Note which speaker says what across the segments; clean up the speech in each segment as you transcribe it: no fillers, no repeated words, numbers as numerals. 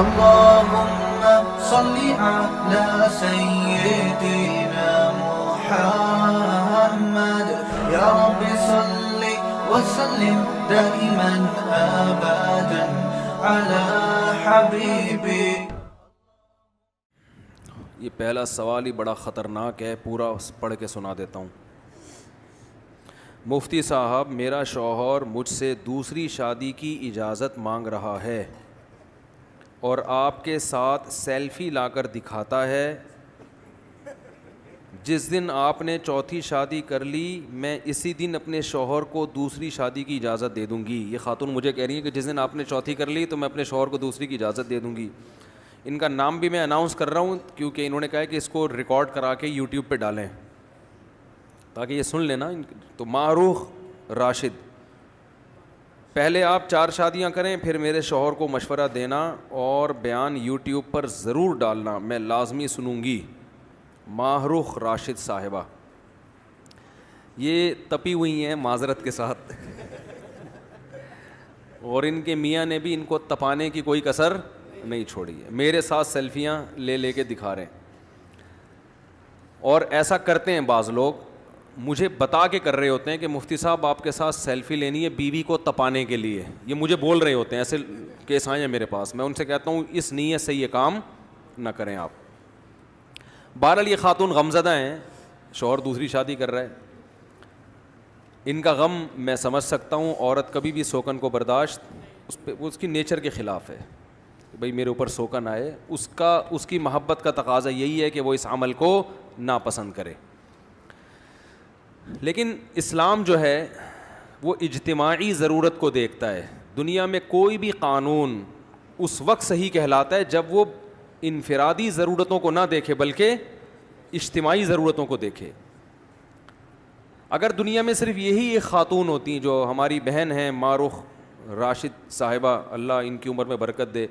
Speaker 1: اللهم صل على سيدنا محمد يا رب صل وسلم دائما ابدا على حبيبي.
Speaker 2: یہ پہلا سوال ہی بڑا خطرناک ہے, پورا پڑھ کے سنا دیتا ہوں. مفتی صاحب, میرا شوہر مجھ سے دوسری شادی کی اجازت مانگ رہا ہے اور آپ کے ساتھ سیلفی لا کر دکھاتا ہے. جس دن آپ نے چوتھی شادی کر لی, میں اسی دن اپنے شوہر کو دوسری شادی کی اجازت دے دوں گی. یہ خاتون مجھے کہہ رہی ہے کہ جس دن آپ نے چوتھی کر لی تو میں اپنے شوہر کو دوسری کی اجازت دے دوں گی. ان کا نام بھی میں اناؤنس کر رہا ہوں کیونکہ انہوں نے کہا ہے کہ اس کو ریکارڈ کرا کے یوٹیوب پہ ڈالیں تاکہ یہ سن لینا. تو معروف راشد, پہلے آپ 4 شادیاں کریں, پھر میرے شوہر کو مشورہ دینا اور بیان یوٹیوب پر ضرور ڈالنا, میں لازمی سنوں گی. معروف راشد صاحبہ, یہ تپی ہوئی ہیں معذرت کے ساتھ اور ان کے میاں نے بھی ان کو تپانے کی کوئی کسر نہیں چھوڑی ہے. میرے ساتھ سیلفیاں لے کے دکھا رہے ہیں اور ایسا کرتے ہیں بعض لوگ, مجھے بتا کے کر رہے ہوتے ہیں کہ مفتی صاحب آپ کے ساتھ سیلفی لینی ہے بیوی کو تپانے کے لیے. یہ مجھے بول رہے ہوتے ہیں, ایسے کیس آئے ہیں میرے پاس. میں ان سے کہتا ہوں اس نیت سے یہ کام نہ کریں آپ. بہرحال یہ خاتون غمزدہ ہیں, شوہر دوسری شادی کر رہا ہے. ان کا غم میں سمجھ سکتا ہوں. عورت کبھی بھی سوکن کو برداشت اس کی نیچر کے خلاف ہے. بھئی میرے اوپر سوکن آئے, اس کی محبت کا تقاضا یہی ہے کہ وہ اس عمل کو ناپسند کرے. لیکن اسلام جو ہے وہ اجتماعی ضرورت کو دیکھتا ہے. دنیا میں کوئی بھی قانون اس وقت صحیح کہلاتا ہے جب وہ انفرادی ضرورتوں کو نہ دیکھے بلکہ اجتماعی ضرورتوں کو دیکھے. اگر دنیا میں صرف یہی ایک خاتون ہوتی جو ہماری بہن ہیں معروف راشد صاحبہ, اللہ ان کی عمر میں برکت دے,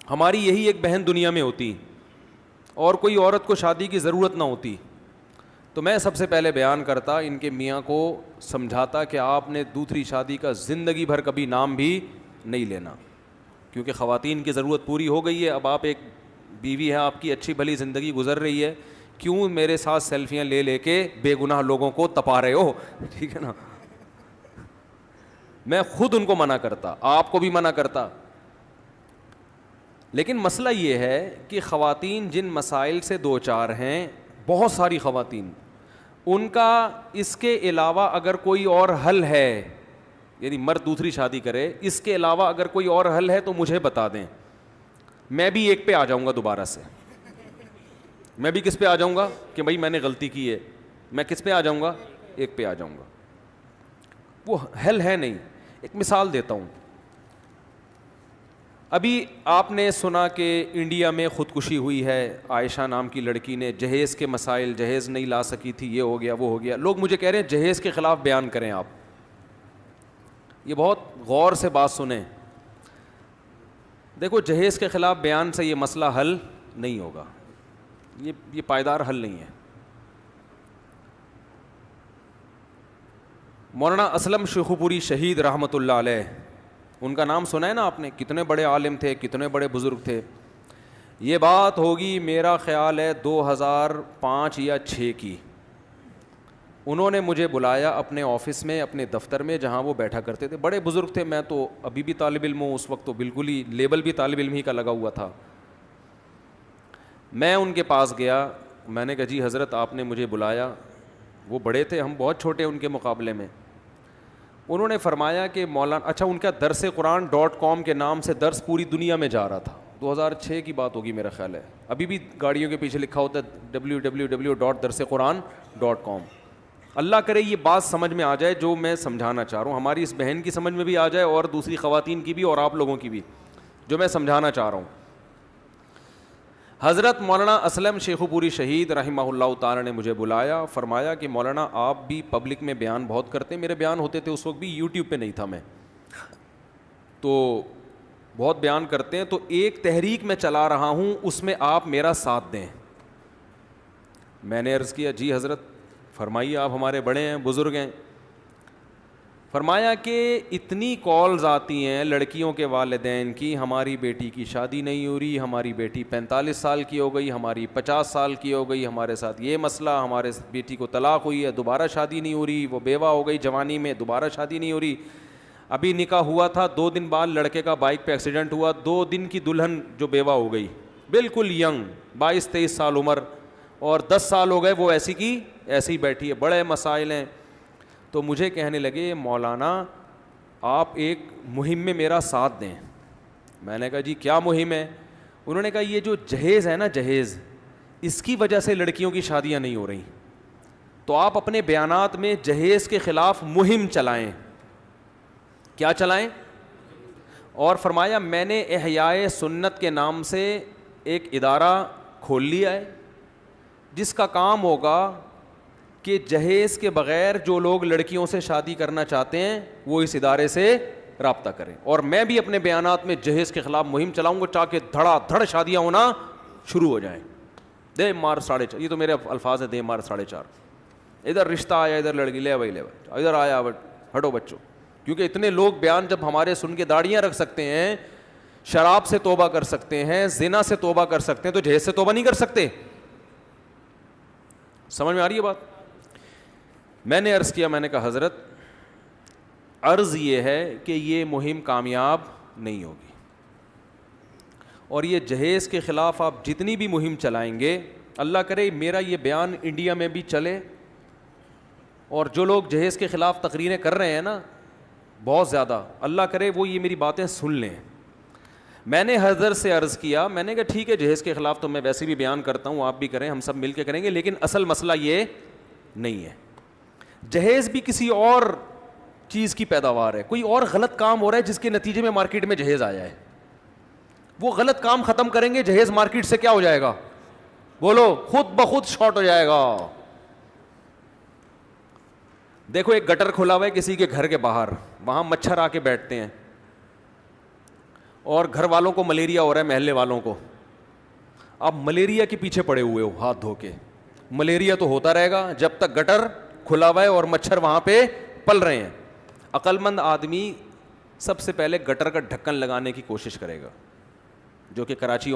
Speaker 2: ہماری یہی ایک بہن دنیا میں ہوتی اور کوئی عورت کو شادی کی ضرورت نہ ہوتی, تو میں سب سے پہلے بیان کرتا, ان کے میاں کو سمجھاتا کہ آپ نے دوسری شادی کا زندگی بھر کبھی نام بھی نہیں لینا, کیونکہ خواتین کی ضرورت پوری ہو گئی ہے. اب آپ ایک بیوی ہے, آپ کی اچھی بھلی زندگی گزر رہی ہے, کیوں میرے ساتھ سیلفیاں لے کے بے گناہ لوگوں کو تپا رہے ہو؟ ٹھیک ہے نا. میں خود ان کو منع کرتا, آپ کو بھی منع کرتا. لیکن مسئلہ یہ ہے کہ خواتین جن مسائل سے دو چار ہیں, بہت ساری خواتین, ان کا اس کے علاوہ اگر کوئی اور حل ہے, یعنی مرد دوسری شادی کرے, اس کے علاوہ اگر کوئی اور حل ہے تو مجھے بتا دیں, میں بھی ایک پہ آ جاؤں گا دوبارہ سے. میں بھی کس پہ آ جاؤں گا کہ بھائی میں نے غلطی کی ہے, میں کس پہ آ جاؤں گا؟ ایک پہ آ جاؤں گا. وہ حل ہے نہیں. ایک مثال دیتا ہوں. ابھی آپ نے سنا کہ انڈیا میں خودکشی ہوئی ہے, عائشہ نام کی لڑکی نے, جہیز کے مسائل, جہیز نہیں لا سکی تھی, یہ ہو گیا وہ ہو گیا. لوگ مجھے کہہ رہے ہیں جہیز کے خلاف بیان کریں آپ. یہ بہت غور سے بات سنیں. دیکھو جہیز کے خلاف بیان سے یہ مسئلہ حل نہیں ہوگا, یہ پائیدار حل نہیں ہے. مولانا اسلم شیخو پوری شہید رحمۃ اللہ علیہ, ان کا نام سنا ہے نا آپ نے, کتنے بڑے عالم تھے, کتنے بڑے بزرگ تھے. یہ بات ہوگی میرا خیال ہے 2005 یا 6 کی. انہوں نے مجھے بلایا اپنے آفس میں, اپنے دفتر میں, جہاں وہ بیٹھا کرتے تھے. بڑے بزرگ تھے, میں تو ابھی بھی طالب علم ہوں, اس وقت تو بالکل ہی لیبل بھی طالب علم ہی کا لگا ہوا تھا. میں ان کے پاس گیا, میں نے کہا جی حضرت آپ نے مجھے بلایا. وہ بڑے تھے, ہم بہت چھوٹے ان کے مقابلے میں. انہوں نے فرمایا کہ مولانا, اچھا ان کا درس قرآن.com کے نام سے درس پوری دنیا میں جا رہا تھا. 2006 کی بات ہوگی میرا خیال ہے, ابھی بھی گاڑیوں کے پیچھے لکھا ہوتا ہے www.darsequran.com. اللہ کرے یہ بات سمجھ میں آ جائے جو میں سمجھانا چاہ رہا ہوں, ہماری اس بہن کی سمجھ میں بھی آ جائے اور دوسری خواتین کی بھی اور آپ لوگوں کی بھی, جو میں سمجھانا چاہ رہا ہوں. حضرت مولانا اسلم شیخو پوری شہید رحمہ اللہ تعالی نے مجھے بلایا, فرمایا کہ مولانا آپ بھی پبلک میں بیان بہت کرتے ہیں. میرے بیان ہوتے تھے اس وقت بھی, یوٹیوب پہ نہیں تھا میں, تو بہت بیان کرتے ہیں, تو ایک تحریک میں چلا رہا ہوں, اس میں آپ میرا ساتھ دیں. میں نے عرض کیا جی حضرت فرمائیے, آپ ہمارے بڑے ہیں, بزرگ ہیں. فرمایا کہ اتنی کالز آتی ہیں لڑکیوں کے والدین کی, ہماری بیٹی کی شادی نہیں ہو رہی, ہماری بیٹی 45 سال کی ہو گئی, ہماری 50 سال کی ہو گئی, ہمارے ساتھ یہ مسئلہ, ہمارے بیٹی کو طلاق ہوئی ہے, دوبارہ شادی نہیں ہو رہی, وہ بیوہ ہو گئی جوانی میں, دوبارہ شادی نہیں ہو رہی, ابھی نکاح ہوا تھا 2 دن بعد لڑکے کا بائک پہ ایکسیڈنٹ ہوا, 2 دن کی دلہن جو بیوہ ہو گئی, بالکل ینگ 22-23 سال عمر, اور 10 سال ہو گئے وہ ایسی کی ایسی ہی بیٹھی ہے, بڑے مسائل ہیں. تو مجھے کہنے لگے مولانا آپ ایک مہم میں میرا ساتھ دیں. میں نے کہا جی کیا مہم ہے؟ انہوں نے کہا یہ جو جہیز ہے نا, جہیز, اس کی وجہ سے لڑکیوں کی شادیاں نہیں ہو رہی, تو آپ اپنے بیانات میں جہیز کے خلاف مہم چلائیں. کیا چلائیں؟ اور فرمایا میں نے احیاء سنت کے نام سے ایک ادارہ کھول لیا ہے جس کا کام ہوگا کہ جہیز کے بغیر جو لوگ لڑکیوں سے شادی کرنا چاہتے ہیں وہ اس ادارے سے رابطہ کریں, اور میں بھی اپنے بیانات میں جہیز کے خلاف مہم چلاؤں گا تاکہ دھڑا دھڑ شادیاں ہونا شروع ہو جائیں. دے مار 4.5, یہ تو میرے الفاظ ہیں, دے مار 4.5, ادھر رشتہ آیا, ادھر لڑکی, لے بھائی لے بھائی, ادھر آیا ہٹو بچوں. کیونکہ اتنے لوگ بیان جب ہمارے سن کے داڑیاں رکھ سکتے ہیں, شراب سے توبہ کر سکتے ہیں, زنا سے توبہ کر سکتے ہیں, تو جہیز سے توبہ نہیں کر سکتے؟ سمجھ میں آ رہی ہے بات؟ میں نے عرض کیا, میں نے کہا حضرت عرض یہ ہے کہ یہ مہم کامیاب نہیں ہوگی, اور یہ جہیز کے خلاف آپ جتنی بھی مہم چلائیں گے, اللہ کرے میرا یہ بیان انڈیا میں بھی چلے, اور جو لوگ جہیز کے خلاف تقریریں کر رہے ہیں نا بہت زیادہ, اللہ کرے وہ یہ میری باتیں سن لیں. میں نے حضرت سے عرض کیا, میں نے کہا ٹھیک ہے جہیز کے خلاف تو میں ویسے بھی بیان کرتا ہوں, آپ بھی کریں, ہم سب مل کے کریں گے, لیکن اصل مسئلہ یہ نہیں ہے. جہیز بھی کسی اور چیز کی پیداوار ہے, کوئی اور غلط کام ہو رہا ہے جس کے نتیجے میں مارکیٹ میں جہیز آیا ہے. وہ غلط کام ختم کریں گے, جہیز مارکیٹ سے کیا ہو جائے گا؟ بولو, خود بخود شارٹ ہو جائے گا. دیکھو ایک گٹر کھلا ہوا ہے کسی کے گھر کے باہر, وہاں مچھر آ کے بیٹھتے ہیں, اور گھر والوں کو ملیریا ہو رہا ہے, محلے والوں کو. آپ ملیریا کے پیچھے پڑے ہوئے ہو ہاتھ دھو کے, ملیریا تو ہوتا رہے گا جب تک گٹر کھلا ہوا ہے اور مچھر وہاں پہ پل رہے ہیں. عقل مند آدمی سب سے پہلے گٹر کا ڈھکن لگانے کی کوشش کرے گا, جو کہ کراچی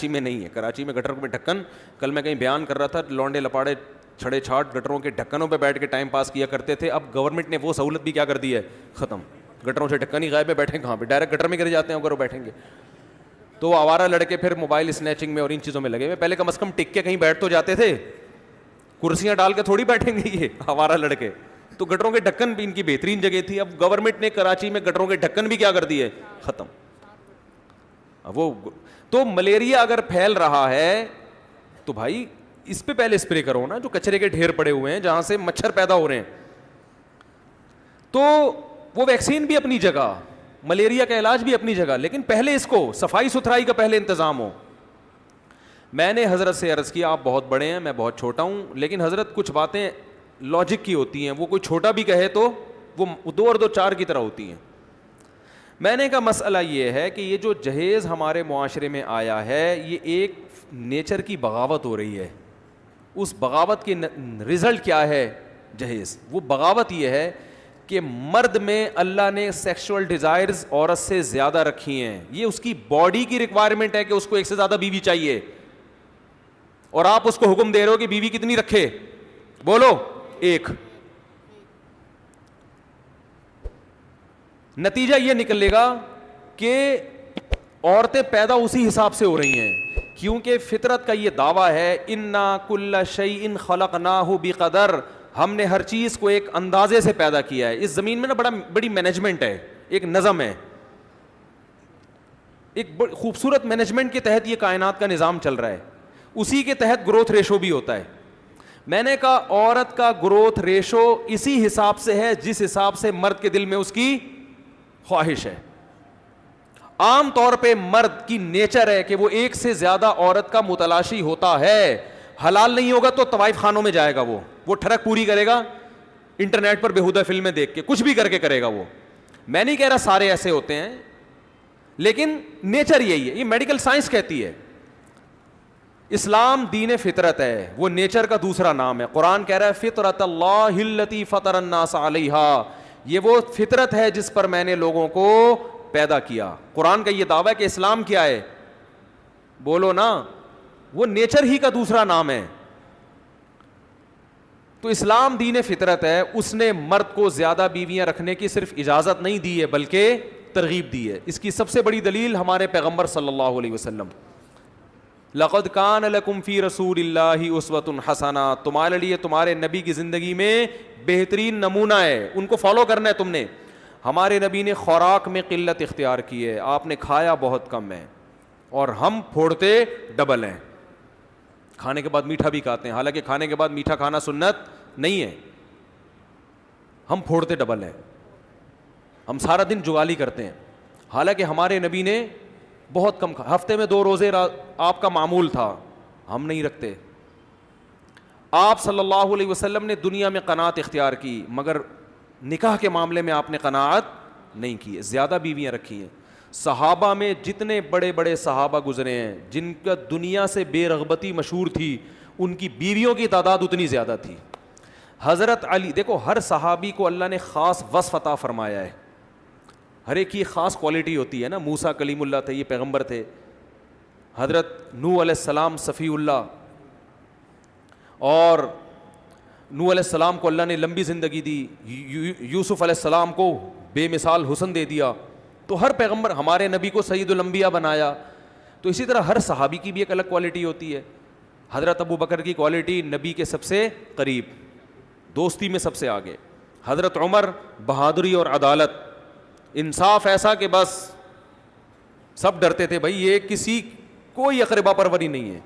Speaker 2: میں نہیں ہے. کراچی میں گٹر میں ڈھکن, کل میں کہیں بیان کر رہا تھا, لونڈے لپاڑے چھڑے چھاٹ گٹروں کے ڈھکنوں پہ بیٹھ کے ٹائم پاس کیا کرتے تھے. اب گورنمنٹ نے وہ سہولت بھی کیا کر دی ہے, ختم. گٹروں سے ڈھکن ہی غائب ہے, بیٹھیں کہاں پہ, ڈائریکٹ گٹر میں گر جاتے ہیں اگر وہ بیٹھیں گے. تو وہ آوارہ لڑکے پھر موبائل اسنیچنگ میں اور ان چیزوں میں لگے ہوئے. پہلے کم از کم ٹک کے کہیں بیٹھ تو جاتے تھے, کرسیاں ڈال کے تھوڑی بیٹھیں گے یہ آوارہ لڑکے. تو گٹروں کے ڈھکن بھی ان کی بہترین جگہ تھی. اب گورنمنٹ نے کراچی میں گٹروں کے ڈھکن بھی کیا کر دیے, ختم. وہ تو ملیریا اگر پھیل رہا ہے تو بھائی اس پہ پہلے اسپرے کرو نا, جو کچرے کے ڈھیر پڑے ہوئے ہیں جہاں سے مچھر پیدا ہو رہے ہیں. تو وہ ویکسین بھی اپنی جگہ, ملیریا کا علاج بھی اپنی جگہ, لیکن پہلے اس کو صفائی ستھرائی کا پہلے انتظام ہو. میں نے حضرت سے عرض کیا, آپ بہت بڑے ہیں, میں بہت چھوٹا ہوں, لیکن حضرت کچھ باتیں لاجک کی ہوتی ہیں, وہ کوئی چھوٹا بھی کہے تو وہ 2 اور 2 4 کی طرح ہوتی ہیں. میں نے کہا مسئلہ یہ ہے کہ یہ جو جہیز ہمارے معاشرے میں آیا ہے, یہ ایک نیچر کی بغاوت ہو رہی ہے. اس بغاوت کے رزلٹ کیا ہے جہیز؟ وہ بغاوت یہ ہے کہ مرد میں اللہ نے سیکشول ڈیزائرز عورت سے زیادہ رکھی ہیں. یہ اس کی باڈی کی ریکوائرمنٹ ہے کہ اس کو ایک سے زیادہ بیوی چاہیے, اور آپ اس کو حکم دے رہے ہو کہ بیوی کتنی رکھے, بولو 1. نتیجہ یہ نکلے گا کہ عورتیں پیدا اسی حساب سے ہو رہی ہیں, کیونکہ فطرت کا یہ دعویٰ ہے انا کل شیء خلقناہ بقدر, ہم نے ہر چیز کو ایک اندازے سے پیدا کیا ہے. اس زمین میں نا بڑی مینجمنٹ ہے, ایک نظم ہے, ایک خوبصورت مینجمنٹ کے تحت یہ کائنات کا نظام چل رہا ہے. اسی کے تحت گروتھ ریشو بھی ہوتا ہے. میں نے کہا عورت کا گروتھ ریشو اسی حساب سے ہے جس حساب سے مرد کے دل میں اس کی خواہش ہے. عام طور پہ مرد کی نیچر ہے کہ وہ ایک سے زیادہ عورت کا متلاشی ہوتا ہے. حلال نہیں ہوگا تو طوائف خانوں میں جائے گا, وہ ٹھڑک پوری کرے گا انٹرنیٹ پر بےہودہ فلمیں دیکھ کے, کچھ بھی کر کے کرے گا وہ. میں نہیں کہہ رہا سارے ایسے ہوتے ہیں, لیکن نیچر یہی ہے, یہ میڈیکل سائنس کہتی ہے. اسلام دین فطرت ہے, وہ نیچر کا دوسرا نام ہے. قرآن کہہ رہا ہے فطرت اللہ التی فطر الناس علیہا, یہ وہ فطرت ہے جس پر میں نے لوگوں کو پیدا کیا. قرآن کا یہ دعویٰ ہے کہ اسلام کیا ہے, بولو نا, وہ نیچر ہی کا دوسرا نام ہے. تو اسلام دین فطرت ہے. اس نے مرد کو زیادہ بیویاں رکھنے کی صرف اجازت نہیں دی ہے بلکہ ترغیب دی ہے. اس کی سب سے بڑی دلیل ہمارے پیغمبر صلی اللہ علیہ وسلم, لقد کان لکم فی رسول اللہ اسوۃ حسنہ, تمہارے لیے تمہارے نبی کی زندگی میں بہترین نمونہ ہے, ان کو فالو کرنا ہے تم نے. ہمارے نبی نے خوراک میں قلت اختیار کی ہے, آپ نے کھایا بہت کم ہے, اور ہم پھوڑتے ڈبل ہیں. کھانے کے بعد میٹھا بھی کھاتے ہیں, حالانکہ کھانے کے بعد میٹھا کھانا سنت نہیں ہے. ہم پھوڑتے ڈبل ہیں, ہم سارا دن جوالی کرتے ہیں, حالانکہ ہمارے نبی نے بہت کم ہفتے میں 2 روزے آپ کا معمول تھا, ہم نہیں رکھتے. آپ صلی اللہ علیہ وسلم نے دنیا میں قناعت اختیار کی, مگر نکاح کے معاملے میں آپ نے قناعت نہیں کی, زیادہ بیویاں رکھی ہیں. صحابہ میں جتنے بڑے بڑے صحابہ گزرے ہیں جن کا دنیا سے بے رغبتی مشہور تھی, ان کی بیویوں کی تعداد اتنی زیادہ تھی. حضرت علی, دیکھو ہر صحابی کو اللہ نے خاص وصف عطا فرمایا ہے, ہر ایک کی خاص کوالٹی ہوتی ہے نا. موسیٰ کلیم اللہ تھے, یہ پیغمبر تھے. حضرت نوح علیہ السلام صفی اللہ, اور نوح علیہ السلام کو اللہ نے لمبی زندگی دی. یوسف علیہ السلام کو بے مثال حسن دے دیا. تو ہر پیغمبر, ہمارے نبی کو سید الانبیاء بنایا. تو اسی طرح ہر صحابی کی بھی ایک الگ کوالٹی ہوتی ہے. حضرت ابو بکر کی کوالٹی نبی کے سب سے قریب, دوستی میں سب سے آگے. حضرت عمر بہادری اور عدالت, انصاف ایسا کہ بس سب ڈرتے تھے, بھائی یہ کسی کوئی اقربا پروری نہیں ہے,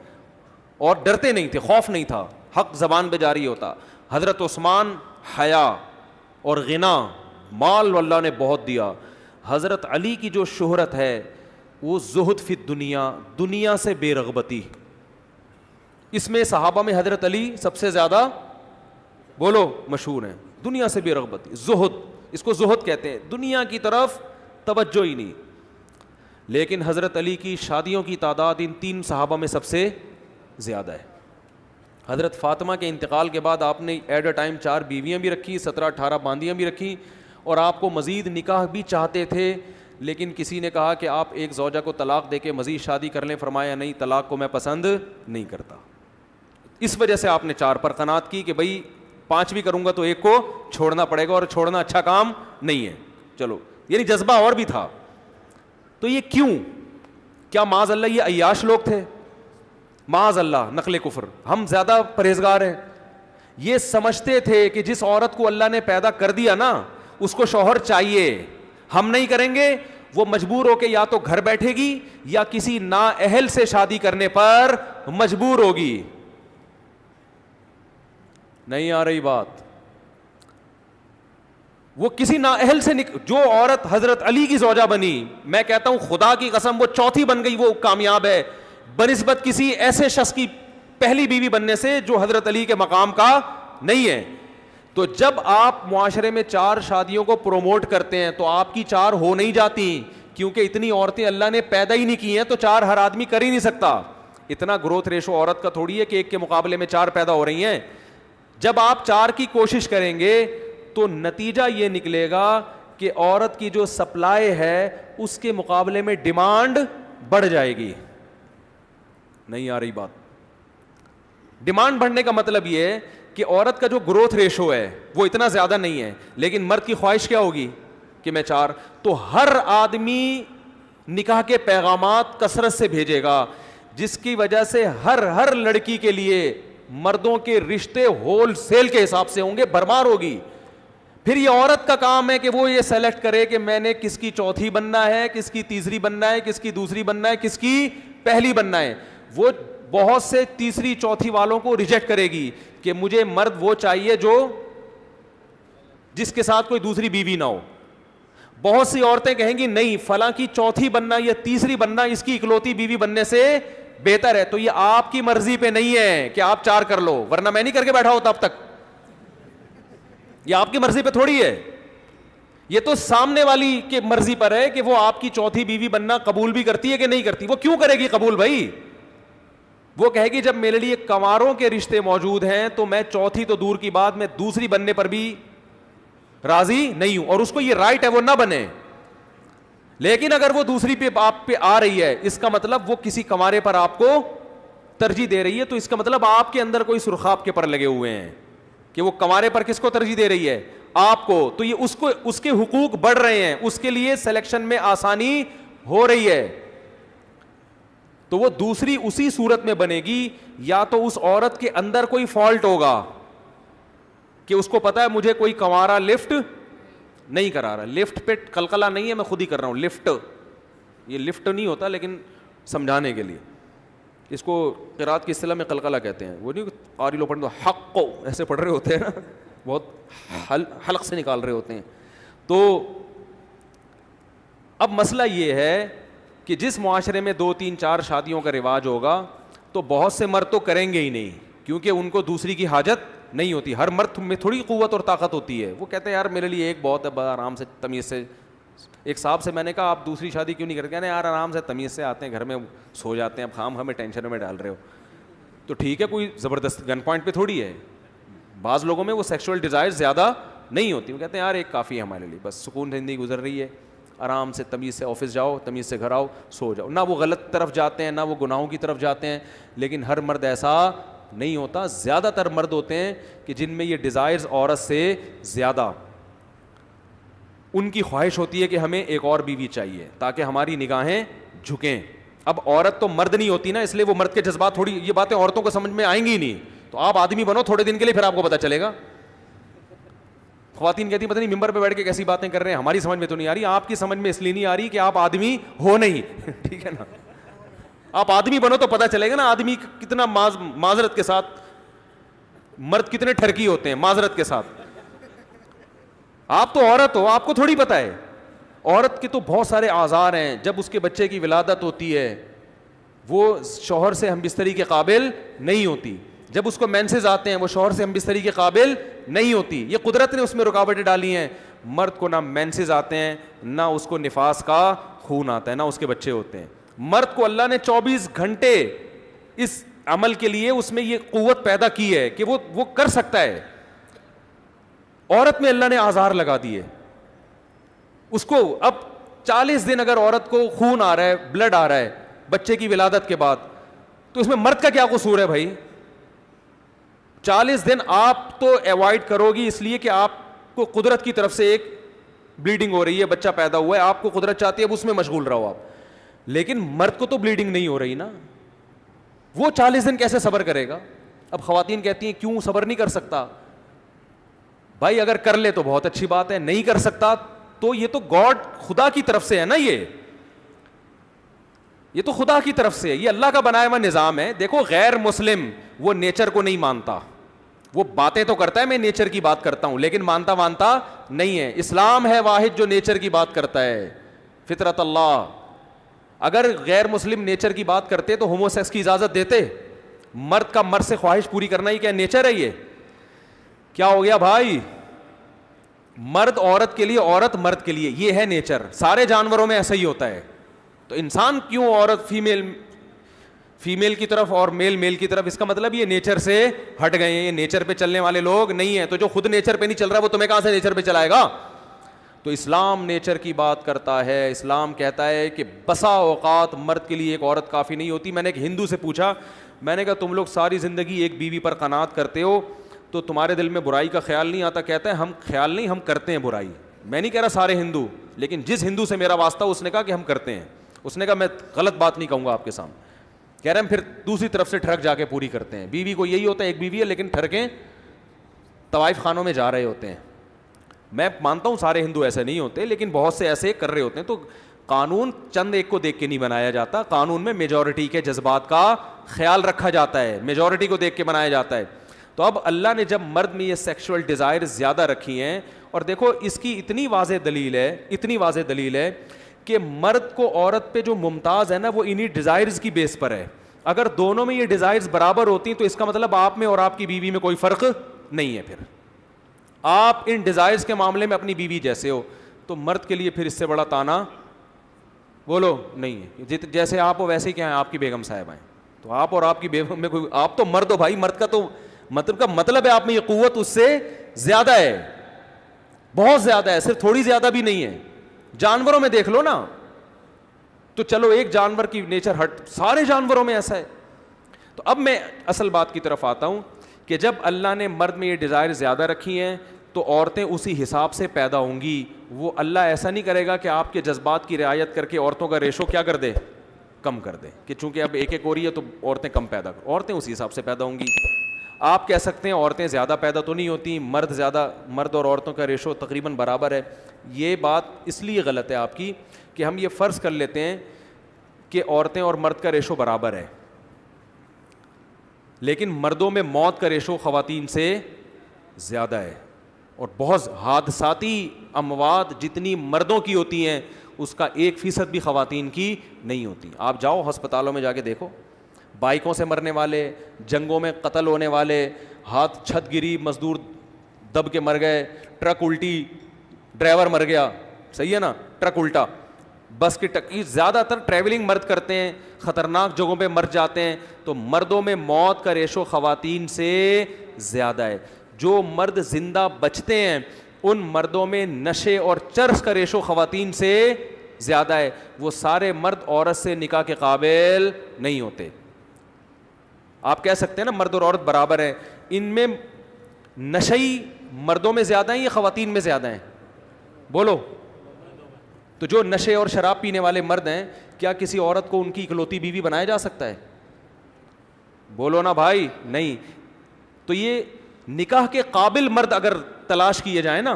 Speaker 2: اور ڈرتے نہیں تھے, خوف نہیں تھا, حق زبان پہ جاری ہوتا. حضرت عثمان حیا اور غنا, مال اللہ نے بہت دیا. حضرت علی کی جو شہرت ہے وہ زہد فی الدنیا, دنیا سے بے رغبتی. اس میں صحابہ میں حضرت علی سب سے زیادہ بولو مشہور ہیں. دنیا سے بے رغبتی, زہد, اس کو زہد کہتے ہیں, دنیا کی طرف توجہ ہی نہیں. لیکن حضرت علی کی شادیوں کی تعداد ان 3 صحابہ میں سب سے زیادہ ہے. حضرت فاطمہ کے انتقال کے بعد آپ نے ایٹ اے ٹائم 4 بیویاں بھی رکھی, 17-18 باندیاں بھی رکھی, اور آپ کو مزید نکاح بھی چاہتے تھے. لیکن کسی نے کہا کہ آپ ایک زوجہ کو طلاق دے کے مزید شادی کر لیں. فرمایا نہیں, طلاق کو میں پسند نہیں کرتا. اس وجہ سے آپ نے 4 پر قناعت کی کہ بھائی 5 بھی کروں گا تو ایک کو چھوڑنا پڑے گا, اور چھوڑنا اچھا کام نہیں ہے. چلو, یعنی جذبہ اور بھی تھا. تو یہ کیوں؟ کیا معاذ اللہ یہ عیاش لوگ تھے؟ معاذ اللہ, نقل کفر. ہم زیادہ پرہیزگار ہیں. یہ سمجھتے تھے کہ جس عورت کو اللہ نے پیدا کر دیا نا, اس کو شوہر چاہیے, ہم نہیں کریں گے, وہ مجبور ہو کے یا تو گھر بیٹھے گی یا کسی نااہل سے شادی کرنے پر مجبور ہوگی. نہیں آ رہی بات؟ وہ کسی نااہل سے جو عورت حضرت علی کی زوجہ بنی, میں کہتا ہوں خدا کی قسم وہ چوتھی بن گئی, وہ کامیاب ہے بنسبت کسی ایسے شخص کی پہلی بیوی بننے سے جو حضرت علی کے مقام کا نہیں ہے. تو جب آپ معاشرے میں 4 شادیوں کو پروموٹ کرتے ہیں تو آپ کی 4 ہو نہیں جاتی, کیونکہ اتنی عورتیں اللہ نے پیدا ہی نہیں کی ہیں, تو 4 ہر آدمی کر ہی نہیں سکتا. اتنا گروتھ ریشو عورت کا تھوڑی ہے کہ ایک کے مقابلے میں 4 پیدا ہو رہی ہیں. جب آپ 4 کی کوشش کریں گے تو نتیجہ یہ نکلے گا کہ عورت کی جو سپلائی ہے اس کے مقابلے میں ڈیمانڈ بڑھ جائے گی. نہیں آ رہی بات؟ ڈیمانڈ بڑھنے کا مطلب یہ ہے کہ عورت کا جو گروتھ ریشو ہے وہ اتنا زیادہ نہیں ہے, لیکن مرد کی خواہش کیا ہوگی کہ میں 4. تو ہر آدمی نکاح کے پیغامات کثرت سے بھیجے گا, جس کی وجہ سے ہر لڑکی کے لیے مردوں کے رشتے ہول سیل کے حساب سے ہوں گے, بھرمار ہوگی. پھر یہ عورت کا کام ہے کہ وہ یہ سلیکٹ کرے کہ میں نے کس کی چوتھی بننا ہے, کس کی تیسری بننا ہے, کس کی دوسری بننا ہے, کس کی پہلی بننا ہے. وہ بہت سے تیسری چوتھی والوں کو ریجیکٹ کرے گی کہ مجھے مرد وہ چاہیے جو جس کے ساتھ کوئی دوسری بیوی نہ ہو. بہت سی عورتیں کہیں گی نہیں, فلاں کی چوتھی بننا یا تیسری بننا اس کی اکلوتی بیوی بننے سے بہتر ہے. تو یہ آپ کی مرضی پہ نہیں ہے کہ آپ 4 کر لو, ورنہ میں نہیں کر کے بیٹھا ہوتا اب تک. یہ آپ کی مرضی پہ تھوڑی ہے, یہ تو سامنے والی کی مرضی پر ہے کہ وہ آپ کی چوتھی بیوی بننا قبول بھی کرتی ہے کہ نہیں کرتی. وہ کیوں کرے گی قبول بھائی؟ وہ کہے گی جب میرے لیے کنواروں کے رشتے موجود ہیں تو میں چوتھی تو دور کی بات, میں دوسری بننے پر بھی راضی نہیں ہوں, اور اس کو یہ رائٹ ہے وہ نہ بنے. لیکن اگر وہ دوسری پہ آپ پہ آ رہی ہے, اس کا مطلب وہ کسی کنوارے پر آپ کو ترجیح دے رہی ہے, تو اس کا مطلب آپ کے اندر کوئی سرخاب کے پر لگے ہوئے ہیں کہ وہ کنوارے پر کس کو ترجیح دے رہی ہے, آپ کو. تو یہ اس کے حقوق بڑھ رہے ہیں, اس کے لیے سلیکشن میں آسانی ہو رہی ہے. تو وہ دوسری اسی صورت میں بنے گی یا تو اس عورت کے اندر کوئی فالٹ ہوگا کہ اس کو پتا ہے مجھے کوئی کنوارا لفٹ نہیں کرا رہا. لفٹ پہ قلقلہ نہیں ہے, میں خود ہی کر رہا ہوں. لفٹ, یہ لفٹ نہیں ہوتا لیکن سمجھانے کے لیے, اس کو قرات کی اصطلاح میں قلقلہ کہتے ہیں. وہ نہیں قاری لوگ پڑھتے حق کو ایسے پڑھ رہے ہوتے ہیں نا, بہت حلق سے نکال رہے ہوتے ہیں. تو اب مسئلہ یہ ہے کہ جس معاشرے میں 2 3 4 شادیوں کا رواج ہوگا تو بہت سے مرد تو کریں گے ہی نہیں, کیونکہ ان کو دوسری کی حاجت نہیں ہوتی. ہر مرد میں تھوڑی قوت اور طاقت ہوتی ہے. وہ کہتے ہیں یار میرے لیے ایک بہت ہے, بڑا آرام سے تمیز سے. ایک صاحب سے میں نے کہا آپ دوسری شادی کیوں نہیں کرتے؟ کہتے ہیں یار آرام سے تمیز سے آتے ہیں, گھر میں سو جاتے ہیں, اب خام ہمیں ٹینشن میں ڈال رہے ہو. تو ٹھیک ہے, کوئی زبردست گن پوائنٹ پہ تھوڑی ہے. بعض لوگوں میں وہ سیکشول ڈیزائر زیادہ نہیں ہوتی. وہ کہتے ہیں یار ایک کافی ہے ہمارے لیے, بس سکون زندگی گزر رہی ہے, آرام سے تمیز سے آفس جاؤ, تمیز سے گھر آؤ, سو جاؤ. نہ وہ غلط طرف جاتے ہیں, نہ وہ گناہوں کی طرف جاتے ہیں. لیکن ہر مرد ایسا نہیں ہوتا. زیادہ تر مرد ہوتے ہیں کہ جن میں یہ ڈیزائرز عورت سے زیادہ, ان کی خواہش ہوتی ہے کہ ہمیں ایک اور بیوی چاہیے تاکہ ہماری نگاہیں جھکیں. اب عورت تو مرد نہیں ہوتی نا, اس لیے وہ مرد کے جذبات, تھوڑی یہ باتیں عورتوں کو سمجھ میں آئیں گی نہیں. تو آپ آدمی بنو تھوڑے دن کے لیے, پھر آپ کو پتہ چلے گا. خواتین کہتی ہیں پتہ نہیں ممبر پہ بیٹھ کے کیسی باتیں کر رہے ہیں, ہماری سمجھ میں تو نہیں آ رہی. آپ کی سمجھ میں اس لیے نہیں آ رہی کہ آپ آدمی ہو نہیں. ٹھیک ہے نا, آپ آدمی بنو تو پتہ چلے گا نا آدمی کتنا معذرت کے ساتھ, مرد کتنے ٹھرکی ہوتے ہیں معذرت کے ساتھ. آپ تو عورت ہو, آپ کو تھوڑی پتہ ہے. عورت کے تو بہت سارے آزار ہیں. جب اس کے بچے کی ولادت ہوتی ہے وہ شوہر سے ہم بستری کے قابل نہیں ہوتی. جب اس کو مینسز آتے ہیں وہ شوہر سے ہم بستری کے قابل نہیں ہوتی. یہ قدرت نے اس میں رکاوٹیں ڈالی ہیں. مرد کو نہ مینسز آتے ہیں, نہ اس کو نفاس کا خون آتا ہے, نہ اس کے بچے ہوتے ہیں. مرد کو اللہ نے 24 گھنٹے اس عمل کے لیے اس میں یہ قوت پیدا کی ہے کہ وہ کر سکتا ہے. عورت میں اللہ نے آزار لگا دیے اس کو. اب 40 دن اگر عورت کو خون آ رہا ہے, بلڈ آ رہا ہے بچے کی ولادت کے بعد, تو اس میں مرد کا کیا قصور ہے بھائی؟ 40 دن آپ تو ایوائڈ کرو گی اس لیے کہ آپ کو قدرت کی طرف سے ایک بلیڈنگ ہو رہی ہے, بچہ پیدا ہوا ہے, آپ کو قدرت چاہتی ہے اب اس میں مشغول رہو آپ. لیکن مرد کو تو بلیڈنگ نہیں ہو رہی نا, وہ 40 دن کیسے صبر کرے گا؟ اب خواتین کہتی ہیں کیوں صبر نہیں کر سکتا؟ بھائی اگر کر لے تو بہت اچھی بات ہے, نہیں کر سکتا تو یہ تو گاڈ خدا کی طرف سے ہے نا, یہ تو خدا کی طرف سے ہے, یہ اللہ کا بنایا ہوا نظام ہے. دیکھو غیر مسلم وہ نیچر کو نہیں مانتا, وہ باتیں تو کرتا ہے میں نیچر کی بات کرتا ہوں, لیکن مانتا نہیں ہے. اسلام ہے واحد جو نیچر کی بات کرتا ہے, فطرت اللہ. اگر غیر مسلم نیچر کی بات کرتے تو ہومو سیکس کی اجازت دیتے؟ مرد کا مرد سے خواہش پوری کرنا ہی کیا نیچر ہے؟ یہ کیا ہو گیا بھائی؟ مرد عورت کے لیے, عورت مرد کے لیے, یہ ہے نیچر. سارے جانوروں میں ایسا ہی ہوتا ہے. تو انسان کیوں عورت فیمیل کی طرف اور میل کی طرف؟ اس کا مطلب یہ نیچر سے ہٹ گئے ہیں, یہ نیچر پہ چلنے والے لوگ نہیں ہیں. تو جو خود نیچر پہ نہیں چل رہا وہ تمہیں کہاں سے نیچر پہ چلائے گا؟ تو اسلام نیچر کی بات کرتا ہے. اسلام کہتا ہے کہ بسا اوقات مرد کے لیے ایک عورت کافی نہیں ہوتی. میں نے ایک ہندو سے پوچھا, میں نے کہا تم لوگ ساری زندگی ایک بیوی پر قناعت کرتے ہو تو تمہارے دل میں برائی کا خیال نہیں آتا؟ کہتا ہے ہم خیال نہیں, ہم کرتے ہیں برائی. میں نہیں کہہ رہا سارے ہندو, لیکن جس ہندو سے میرا واسطہ اس نے کہا کہ ہم کرتے ہیں. اس نے کہا میں غلط بات نہیں کہوں گا آپ کے سامنے. کہہ رہے ہیں پھر دوسری طرف سے ٹھڑک جا کے پوری کرتے ہیں. بیوی کو یہی ہوتا ہے ایک بیوی ہے لیکن ٹھڑکیں طوائف خانوں میں جا رہے ہوتے ہیں. میں مانتا ہوں سارے ہندو ایسے نہیں ہوتے, لیکن بہت سے ایسے کر رہے ہوتے ہیں. تو قانون چند ایک کو دیکھ کے نہیں بنایا جاتا, قانون میں میجورٹی کے جذبات کا خیال رکھا جاتا ہے, میجورٹی کو دیکھ کے بنایا جاتا ہے. تو اب اللہ نے جب مرد میں یہ سیکشول ڈیزائر زیادہ رکھی ہیں, اور دیکھو اس کی اتنی واضح دلیل ہے کہ مرد کو عورت پہ جو ممتاز ہے نا وہ انہی ڈیزائرز کی بیس پر ہے. اگر دونوں میں یہ ڈیزائرز برابر ہوتی تو اس کا مطلب آپ میں اور آپ کی بیوی میں کوئی فرق نہیں ہے. پھر آپ ان ڈیزائرز کے معاملے میں اپنی بیوی جیسے ہو, تو مرد کے لیے پھر اس سے بڑا تانا بولو نہیں ہے. جیسے آپ ہو ویسے ہی کیا ہیں آپ کی بیگم صاحب ہیں, تو آپ اور آپ کی بیگم میں کوئی, آپ تو مرد ہو بھائی. مرد کا تو مطلب ہے آپ میں یہ قوت اس سے زیادہ ہے. بہت زیادہ ہے, صرف تھوڑی زیادہ بھی نہیں ہے. جانوروں میں دیکھ لو نا, تو چلو ایک جانور کی نیچر ہٹ, سارے جانوروں میں ایسا ہے. تو اب میں اصل بات کی طرف آتا ہوں کہ جب اللہ نے مرد میں یہ ڈیزائر زیادہ رکھی ہیں تو عورتیں اسی حساب سے پیدا ہوں گی. وہ اللہ ایسا نہیں کرے گا کہ آپ کے جذبات کی رعایت کر کے عورتوں کا ریشو کیا کر دے, کم کر دے, کہ چونکہ اب ایک ایک ہو رہی ہے تو عورتیں کم پیدا کر, عورتیں اسی حساب سے پیدا ہوں گی. آپ کہہ سکتے ہیں عورتیں زیادہ پیدا تو نہیں ہوتی, مرد اور عورتوں کا ریشو تقریباً برابر ہے. یہ بات اس لیے غلط ہے آپ کی کہ ہم یہ فرض کر لیتے ہیں کہ عورتیں اور مرد کا ریشو برابر ہے, لیکن مردوں میں موت کا ریشو خواتین سے زیادہ ہے. اور بہت حادثاتی اموات جتنی مردوں کی ہوتی ہیں اس کا 1% بھی خواتین کی نہیں ہوتی. آپ جاؤ ہسپتالوں میں جا کے دیکھو, بائکوں سے مرنے والے, جنگوں میں قتل ہونے والے, ہاتھ چھت گری, مزدور دب کے مر گئے, ٹرک الٹی, ڈرائیور مر گیا, صحیح ہے نا, ٹرک الٹا, بس کی ٹکر, زیادہ تر ٹریولنگ مرد کرتے ہیں, خطرناک جگہوں پہ مر جاتے ہیں. تو مردوں میں موت کا ریشو خواتین سے زیادہ ہے. جو مرد زندہ بچتے ہیں ان مردوں میں نشے اور چرس کا ریشو خواتین سے زیادہ ہے. وہ سارے مرد عورت سے نکاح کے قابل نہیں ہوتے. آپ کہہ سکتے ہیں نا مرد اور عورت برابر ہیں, ان میں نشئی مردوں میں زیادہ ہیں یا خواتین میں زیادہ ہیں؟ بولو. تو جو نشے اور شراب پینے والے مرد ہیں, کیا کسی عورت کو ان کی اکلوتی بیوی بنایا جا سکتا ہے؟ بولو نا بھائی, نہیں. تو یہ نکاح کے قابل مرد اگر تلاش کیے جائیں نا,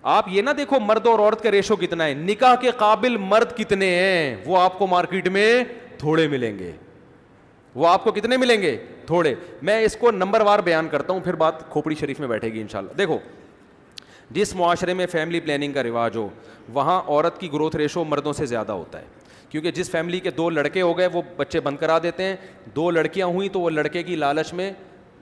Speaker 2: آپ یہ نہ دیکھو مرد اور عورت کا ریشو کتنا ہے, نکاح کے قابل مرد کتنے ہیں وہ آپ کو مارکیٹ میں تھوڑے ملیں گے. وہ آپ کو کتنے ملیں گے؟ تھوڑے. میں اس کو نمبر وار بیان کرتا ہوں, پھر بات کھوپڑی شریف میں بیٹھے گی انشاءاللہ. دیکھو, جس معاشرے میں فیملی پلاننگ کا رواج ہو وہاں عورت کی گروتھ ریشو مردوں سے زیادہ ہوتا ہے, کیونکہ جس فیملی کے 2 لڑکے ہو گئے وہ بچے بند کرا دیتے ہیں, 2 لڑکیاں ہوئیں تو وہ لڑکے کی لالچ میں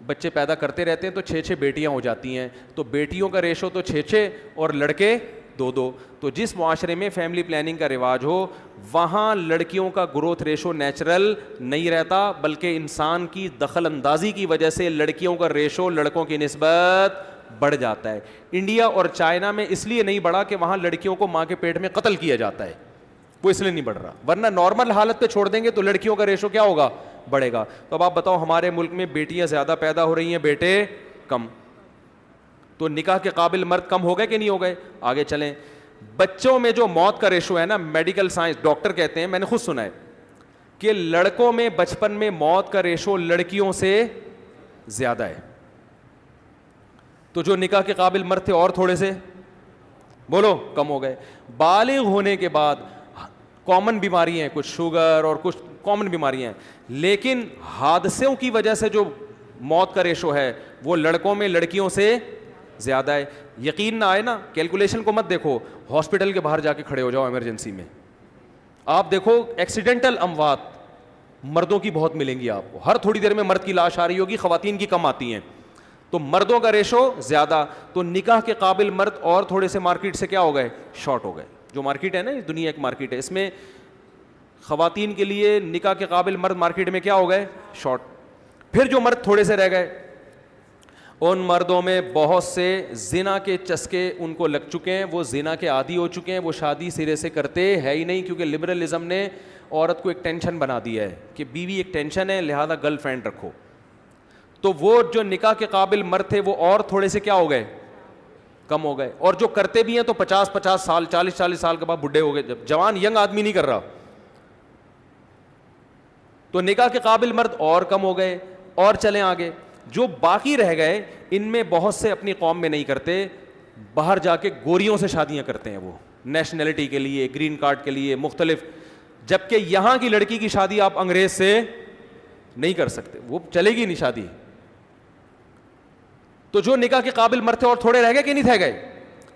Speaker 2: بچے پیدا کرتے رہتے ہیں, تو 6 بیٹیاں ہو جاتی ہیں. تو بیٹیوں کا ریشو تو 6 اور لڑکے 2. تو جس معاشرے میں فیملی پلاننگ کا رواج ہو وہاں لڑکیوں کا گروتھ ریشو نیچرل نہیں رہتا, بلکہ انسان کی دخل اندازی کی وجہ سے لڑکیوں کا ریشو لڑکوں کی نسبت بڑھ جاتا ہے. انڈیا اور چائنا میں اس لیے نہیں بڑھا کہ وہاں لڑکیوں کو ماں کے پیٹ میں قتل کیا جاتا ہے, وہ اس لیے نہیں بڑھ رہا, ورنہ نارمل حالت پہ چھوڑ دیں گے تو لڑکیوں کا ریشو کیا ہوگا؟ بڑھے گا. تو اب آپ بتاؤ, ہمارے ملک میں بیٹیاں زیادہ پیدا ہو رہی ہیں, بیٹے کم, تو نکاح کے قابل مرد کم ہو گئے کہ نہیں ہو گئے؟ آگے چلیں. بچوں میں جو موت کا ریشو ہے نا, میڈیکل سائنس ڈاکٹر کہتے ہیں, میں نے خود سنا ہے کہ لڑکوں میں بچپن میں موت کا ریشو لڑکیوں سے زیادہ ہے. تو جو نکاح کے قابل مرد تھے اور تھوڑے سے بولو کم ہو گئے. بالغ ہونے کے بعد کامن بیماری ہیں, کچھ شوگر اور کچھ کامن بیماریاں ہیں, لیکن حادثوں کی وجہ سے جو موت کا ریشو ہے وہ لڑکوں میں لڑکیوں سے زیادہ ہے. یقین نہ آئے نا, کیلکولیشن کو مت دیکھو, ہاسپٹل کے باہر جا کے کھڑے ہو جاؤ ایمرجنسی میں, آپ دیکھو ایکسیڈنٹل اموات مردوں کی بہت ملیں گی آپ کو. ہر تھوڑی دیر میں مرد کی لاش آ رہی ہوگی, خواتین کی کم آتی ہیں. تو مردوں کا ریشو زیادہ, تو نکاح کے قابل مرد اور تھوڑے سے مارکیٹ سے کیا ہو گئے؟ شارٹ ہو گئے. جو مارکیٹ ہے نا, دنیا ایک مارکیٹ ہے, اس میں خواتین کے لیے نکاح کے قابل مرد مارکیٹ میں کیا ہو گئے؟ شارٹ. پھر جو مرد تھوڑے سے رہ گئے, ان مردوں میں بہت سے زنا کے چسکے ان کو لگ چکے ہیں, وہ زنا کے عادی ہو چکے ہیں, وہ شادی سرے سے کرتے ہے ہی نہیں, کیونکہ لبرلزم نے عورت کو ایک ٹینشن بنا دیا ہے کہ بیوی ایک ٹینشن ہے, لہذا گرل فرینڈ رکھو. تو وہ جو نکاح کے قابل مرد تھے وہ اور تھوڑے سے کیا ہو گئے؟ کم ہو گئے. اور جو کرتے بھی ہیں تو 50 سال 40 سال کے بعد بڈھے ہو گئے, جب جوان ینگ آدمی نہیں کر رہا. تو نکاح کے قابل مرد اور کم ہو گئے. اور چلیں آگے, جو باقی رہ گئے ان میں بہت سے اپنی قوم میں نہیں کرتے, باہر جا کے گوریوں سے شادیاں کرتے ہیں, وہ نیشنلٹی کے لیے, گرین کارڈ کے لیے, مختلف. جبکہ یہاں کی لڑکی کی شادی آپ انگریز سے نہیں کر سکتے, وہ چلے گی نہیں شادی. تو جو نکاح کے قابل مرد تھے اور تھوڑے رہ گئے کہ نہیں رہ گئے؟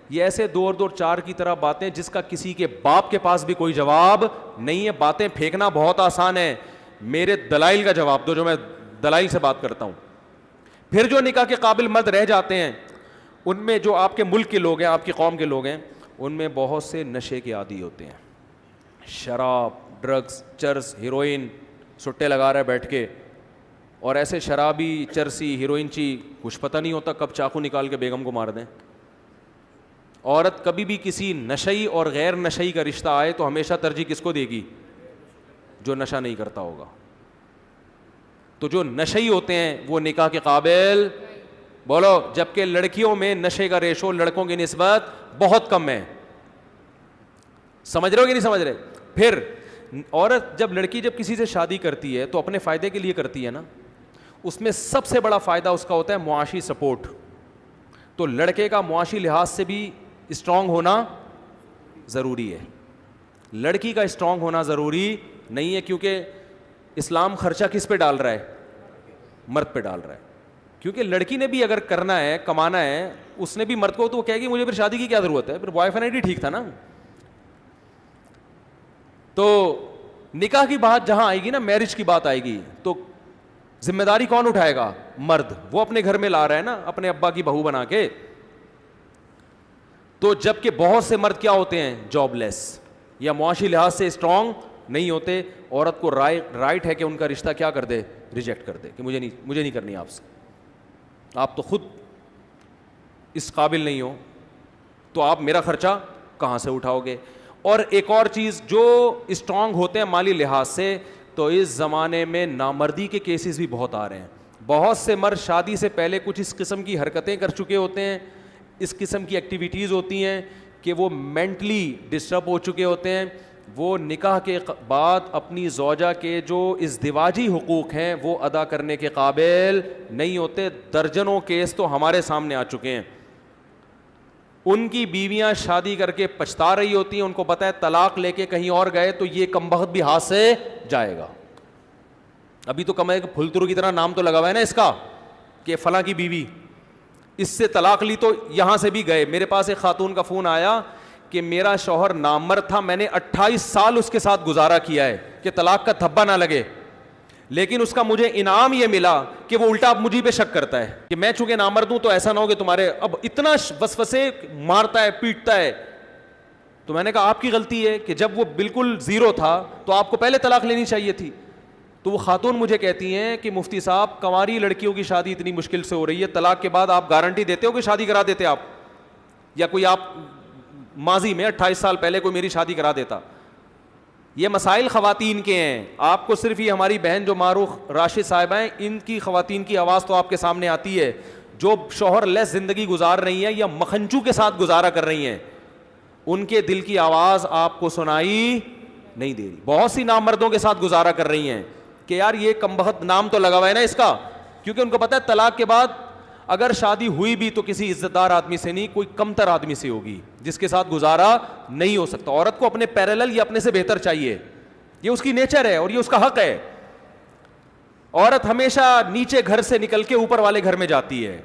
Speaker 2: یہ ایسے 2 اور 2 4 کی طرح باتیں جس کا کسی کے باپ کے پاس بھی کوئی جواب نہیں ہے. باتیں پھینکنا بہت آسان ہے, میرے دلائل کا جواب دو, جو میں دلائل سے بات کرتا ہوں. پھر جو نکاح کے قابل مرد رہ جاتے ہیں ان میں جو آپ کے ملک کے لوگ ہیں, آپ کی قوم کے لوگ ہیں, ان میں بہت سے نشے کے عادی ہوتے ہیں, شراب, ڈرگس, چرس, ہیروئن, سٹے لگا رہے بیٹھ کے. اور ایسے شرابی, چرسی, ہیروئن چی, کچھ پتہ نہیں ہوتا کب چاقو نکال کے بیگم کو مار دیں. عورت کبھی بھی کسی نشئی اور غیر نشئی کا رشتہ آئے تو ہمیشہ ترجیح کس کو دے گی؟ جو نشہ نہیں کرتا ہوگا. تو جو نشئی ہوتے ہیں وہ نکاح کے قابل بولو, جبکہ لڑکیوں میں نشے کا ریشو لڑکوں کی نسبت بہت کم ہے. سمجھ رہے ہو کہ نہیں سمجھ رہے؟ پھر عورت جب کسی سے شادی کرتی ہے تو اپنے فائدے کے لیے کرتی ہے نا, اس میں سب سے بڑا فائدہ اس کا ہوتا ہے معاشی سپورٹ. تو لڑکے کا معاشی لحاظ سے بھی اسٹرانگ ہونا ضروری ہے, لڑکی کا اسٹرانگ ہونا ضروری نہیں ہے, کیونکہ اسلام خرچہ کس پہ ڈال رہا ہے؟ مرد پہ ڈال رہا ہے. کیونکہ لڑکی نے بھی اگر کرنا ہے, کمانا ہے, اس نے بھی مرد کو, تو وہ کہے گی مجھے پھر شادی کی کیا ضرورت ہے, پھر بوائے فرینڈ ہی ٹھیک تھا نا. تو نکاح کی بات جہاں آئے گی نا, میرج کی بات آئے گی, تو ذمہ داری کون اٹھائے گا؟ مرد. وہ اپنے گھر میں لا رہا ہے نا اپنے ابا کی بہو بنا کے. تو جب کہ بہت سے مرد کیا ہوتے ہیں؟ جاب لیس یا معاشی لحاظ سے اسٹرانگ نہیں ہوتے. عورت کو رائٹ ہے کہ ان کا رشتہ کیا کر دے؟ ریجیکٹ کر دے, کہ مجھے نہیں کرنی آپ سے, آپ تو خود اس قابل نہیں ہو, تو آپ میرا خرچہ کہاں سے اٹھاؤ گے؟ اور ایک اور چیز, جو اسٹرانگ ہوتے ہیں مالی لحاظ سے, تو اس زمانے میں نامردی کے کیسز بھی بہت آ رہے ہیں. بہت سے مرد شادی سے پہلے کچھ اس قسم کی حرکتیں کر چکے ہوتے ہیں, اس قسم کی ایکٹیویٹیز ہوتی ہیں کہ وہ مینٹلی ڈسٹرب ہو چکے ہوتے ہیں. وہ نکاح کے بعد اپنی زوجہ کے جو ازدواجی حقوق ہیں وہ ادا کرنے کے قابل نہیں ہوتے. درجنوں کیس تو ہمارے سامنے آ چکے ہیں. ان کی بیویاں شادی کر کے پچھتا رہی ہوتی ہیں, ان کو پتہ ہے طلاق لے کے کہیں اور گئے تو یہ کمبخت بھی ہاتھ سے جائے گا. ابھی تو کم ہے کہ پھلترو کی طرح نام تو لگا ہوا ہے نا اس کا, کہ فلاں کی بیوی اس سے طلاق لی تو یہاں سے بھی گئے. میرے پاس ایک خاتون کا فون آیا کہ میرا شوہر نامرد تھا, میں نے 28 سال اس کے ساتھ گزارا کیا ہے کہ طلاق کا دھبا نہ لگے, لیکن اس کا مجھے انعام یہ ملا کہ وہ الٹا اب مجھے پہ شک کرتا ہے کہ میں چونکہ نامرد ہوں تو ایسا نہ ہو کہ تمہارے, اب اتنا وسوسے مارتا ہے, پیٹتا ہے. تو میں نے کہا آپ کی غلطی ہے کہ جب وہ بالکل زیرو تھا تو آپ کو پہلے طلاق لینی چاہیے تھی. تو وہ خاتون مجھے کہتی ہیں کہ مفتی صاحب کنواری لڑکیوں کی شادی اتنی مشکل سے ہو رہی ہے, طلاق کے بعد آپ گارنٹی دیتے ہو کہ شادی کرا دیتے آپ, یا کوئی آپ ماضی میں 28 سال پہلے کوئی میری شادی کرا دیتا. یہ مسائل خواتین کے ہیں. آپ کو صرف یہ ہماری بہن جو معروف راشد صاحبہ ہیں, ان کی خواتین کی آواز تو آپ کے سامنے آتی ہے, جو شوہر لیس زندگی گزار رہی ہیں یا مکھنچو کے ساتھ گزارا کر رہی ہیں, ان کے دل کی آواز آپ کو سنائی نہیں دے رہی. بہت سی نامردوں کے ساتھ گزارا کر رہی ہیں کہ یار یہ کمبخت نام تو لگا ہوا ہے نا اس کا, کیونکہ ان کو پتہ ہے طلاق کے بعد اگر شادی ہوئی بھی تو کسی عزت دار آدمی سے نہیں, کوئی کمتر آدمی سے ہوگی جس کے ساتھ گزارا نہیں ہو سکتا. عورت کو اپنے پیرالل یا اپنے سے بہتر چاہیے, یہ اس کی نیچر ہے اور یہ اس کا حق ہے. عورت ہمیشہ نیچے گھر سے نکل کے اوپر والے گھر میں جاتی ہے,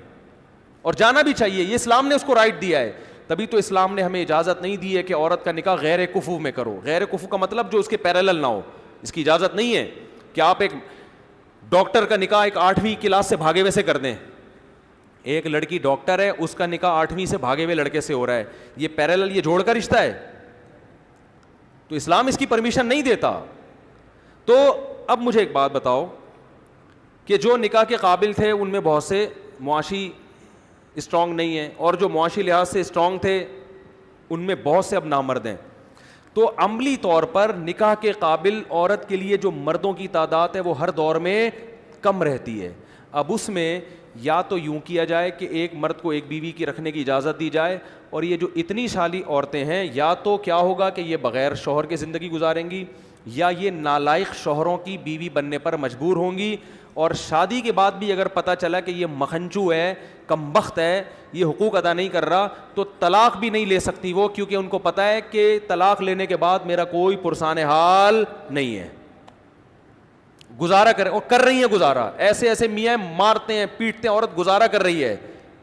Speaker 2: اور جانا بھی چاہیے, یہ اسلام نے اس کو رائٹ دیا ہے. تبھی تو اسلام نے ہمیں اجازت نہیں دی ہے کہ عورت کا نکاح غیر کفو میں کرو. غیر کفو کا مطلب جو اس کے پیرالل نہ ہو, اس کی اجازت نہیں ہے کہ آپ ایک ڈاکٹر کا نکاح ایک 8ویں کلاس سے بھاگے ہوئے سے کر دیں. ایک لڑکی ڈاکٹر ہے, اس کا نکاح 8ویں سے بھاگے ہوئے لڑکے سے ہو رہا ہے, یہ پیرالل, یہ جوڑ کا رشتہ ہے, تو اسلام اس کی پرمیشن نہیں دیتا. تو اب مجھے ایک بات بتاؤ کہ جو نکاح کے قابل تھے ان میں بہت سے معاشی اسٹرانگ نہیں ہیں, اور جو معاشی لحاظ سے اسٹرانگ تھے ان میں بہت سے اب نامرد ہیں. تو عملی طور پر نکاح کے قابل عورت کے لیے جو مردوں کی تعداد ہے وہ ہر دور میں کم رہتی ہے. اب اس میں یا تو یوں کیا جائے کہ ایک مرد کو ایک بیوی کی رکھنے کی اجازت دی جائے, اور یہ جو اتنی سالی عورتیں ہیں یا تو کیا ہوگا کہ یہ بغیر شوہر کے زندگی گزاریں گی, یا یہ نالائق شوہروں کی بیوی بننے پر مجبور ہوں گی, اور شادی کے بعد بھی اگر پتہ چلا کہ یہ مکھنچو ہے, کمبخت ہے, یہ حقوق ادا نہیں کر رہا, تو طلاق بھی نہیں لے سکتی وہ, کیونکہ ان کو پتہ ہے کہ طلاق لینے کے بعد میرا کوئی پرسان حال نہیں ہے. گزارا کر, اور کر رہی ہیں گزارا, ایسے ایسے میاں مارتے ہیں پیٹتے ہیں, عورت گزارا کر رہی ہے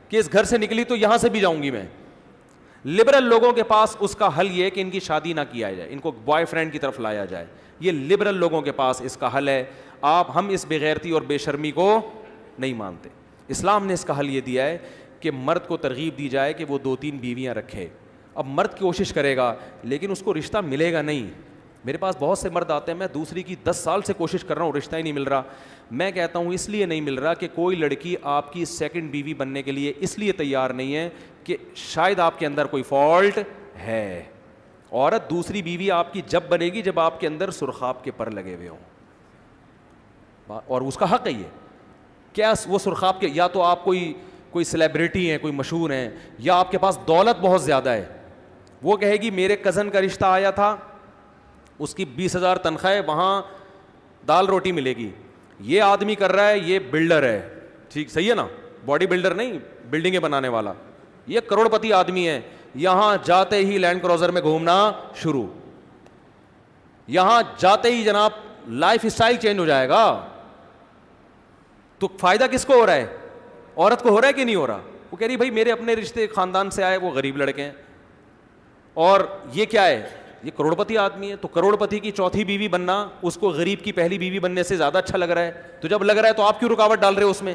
Speaker 2: کہ اس گھر سے نکلی تو یہاں سے بھی جاؤں گی میں. لبرل لوگوں کے پاس اس کا حل یہ کہ ان کی شادی نہ کیا جائے, ان کو بوائے فرینڈ کی طرف لایا جائے. یہ لبرل لوگوں کے پاس اس کا حل ہے. ہم اس بے غیرتی اور بے شرمی کو نہیں مانتے. اسلام نے اس کا حل یہ دیا ہے کہ مرد کو ترغیب دی جائے کہ وہ 2-3 بیویاں رکھے. اب مرد کوشش کرے گا لیکن اس کو رشتہ ملے گا نہیں, میرے پاس بہت سے مرد آتے ہیں, میں دوسری کی 10 سال سے کوشش کر رہا ہوں, رشتہ ہی نہیں مل رہا. میں کہتا ہوں اس لیے نہیں مل رہا کہ کوئی لڑکی آپ کی سیکنڈ بیوی بننے کے لیے اس لیے تیار نہیں ہے کہ شاید آپ کے اندر کوئی فالٹ ہے. عورت دوسری بیوی آپ کی جب بنے گی جب آپ کے اندر سرخاب کے پر لگے ہوئے ہوں, اور اس کا حق ہے یہ. کیا وہ سرخاب کے, یا تو آپ کوئی سیلیبریٹی ہیں, کوئی مشہور ہیں, یا آپ کے پاس دولت بہت زیادہ ہے. وہ کہے گی میرے کزن کا رشتہ آیا تھا, اس کی 20,000 تنخواہ ہے, وہاں دال روٹی ملے گی. یہ آدمی کر رہا ہے, یہ بلڈر ہے, ٹھیک صحیح ہے نا, باڈی بلڈر نہیں, بلڈنگیں بنانے والا. یہ کروڑ پتی آدمی ہے, یہاں جاتے ہی لینڈ کروزر میں گھومنا شروع, یہاں جاتے ہی جناب لائف اسٹائل چینج ہو جائے گا. تو فائدہ کس کو ہو رہا ہے؟ عورت کو ہو رہا ہے کہ نہیں ہو رہا؟ وہ کہہ رہی بھائی میرے اپنے رشتے خاندان سے آئے, وہ غریب لڑکے ہیں, اور یہ کیا ہے, یہ کروڑ پتی آدمی ہے. تو کروڑ پتی کی چوتھی بیوی بننا اس کو غریب کی پہلی بیوی بننے سے زیادہ اچھا لگ رہا ہے. تو جب لگ رہا ہے تو آپ کیوں رکاوٹ ڈال رہے ہو اس میں؟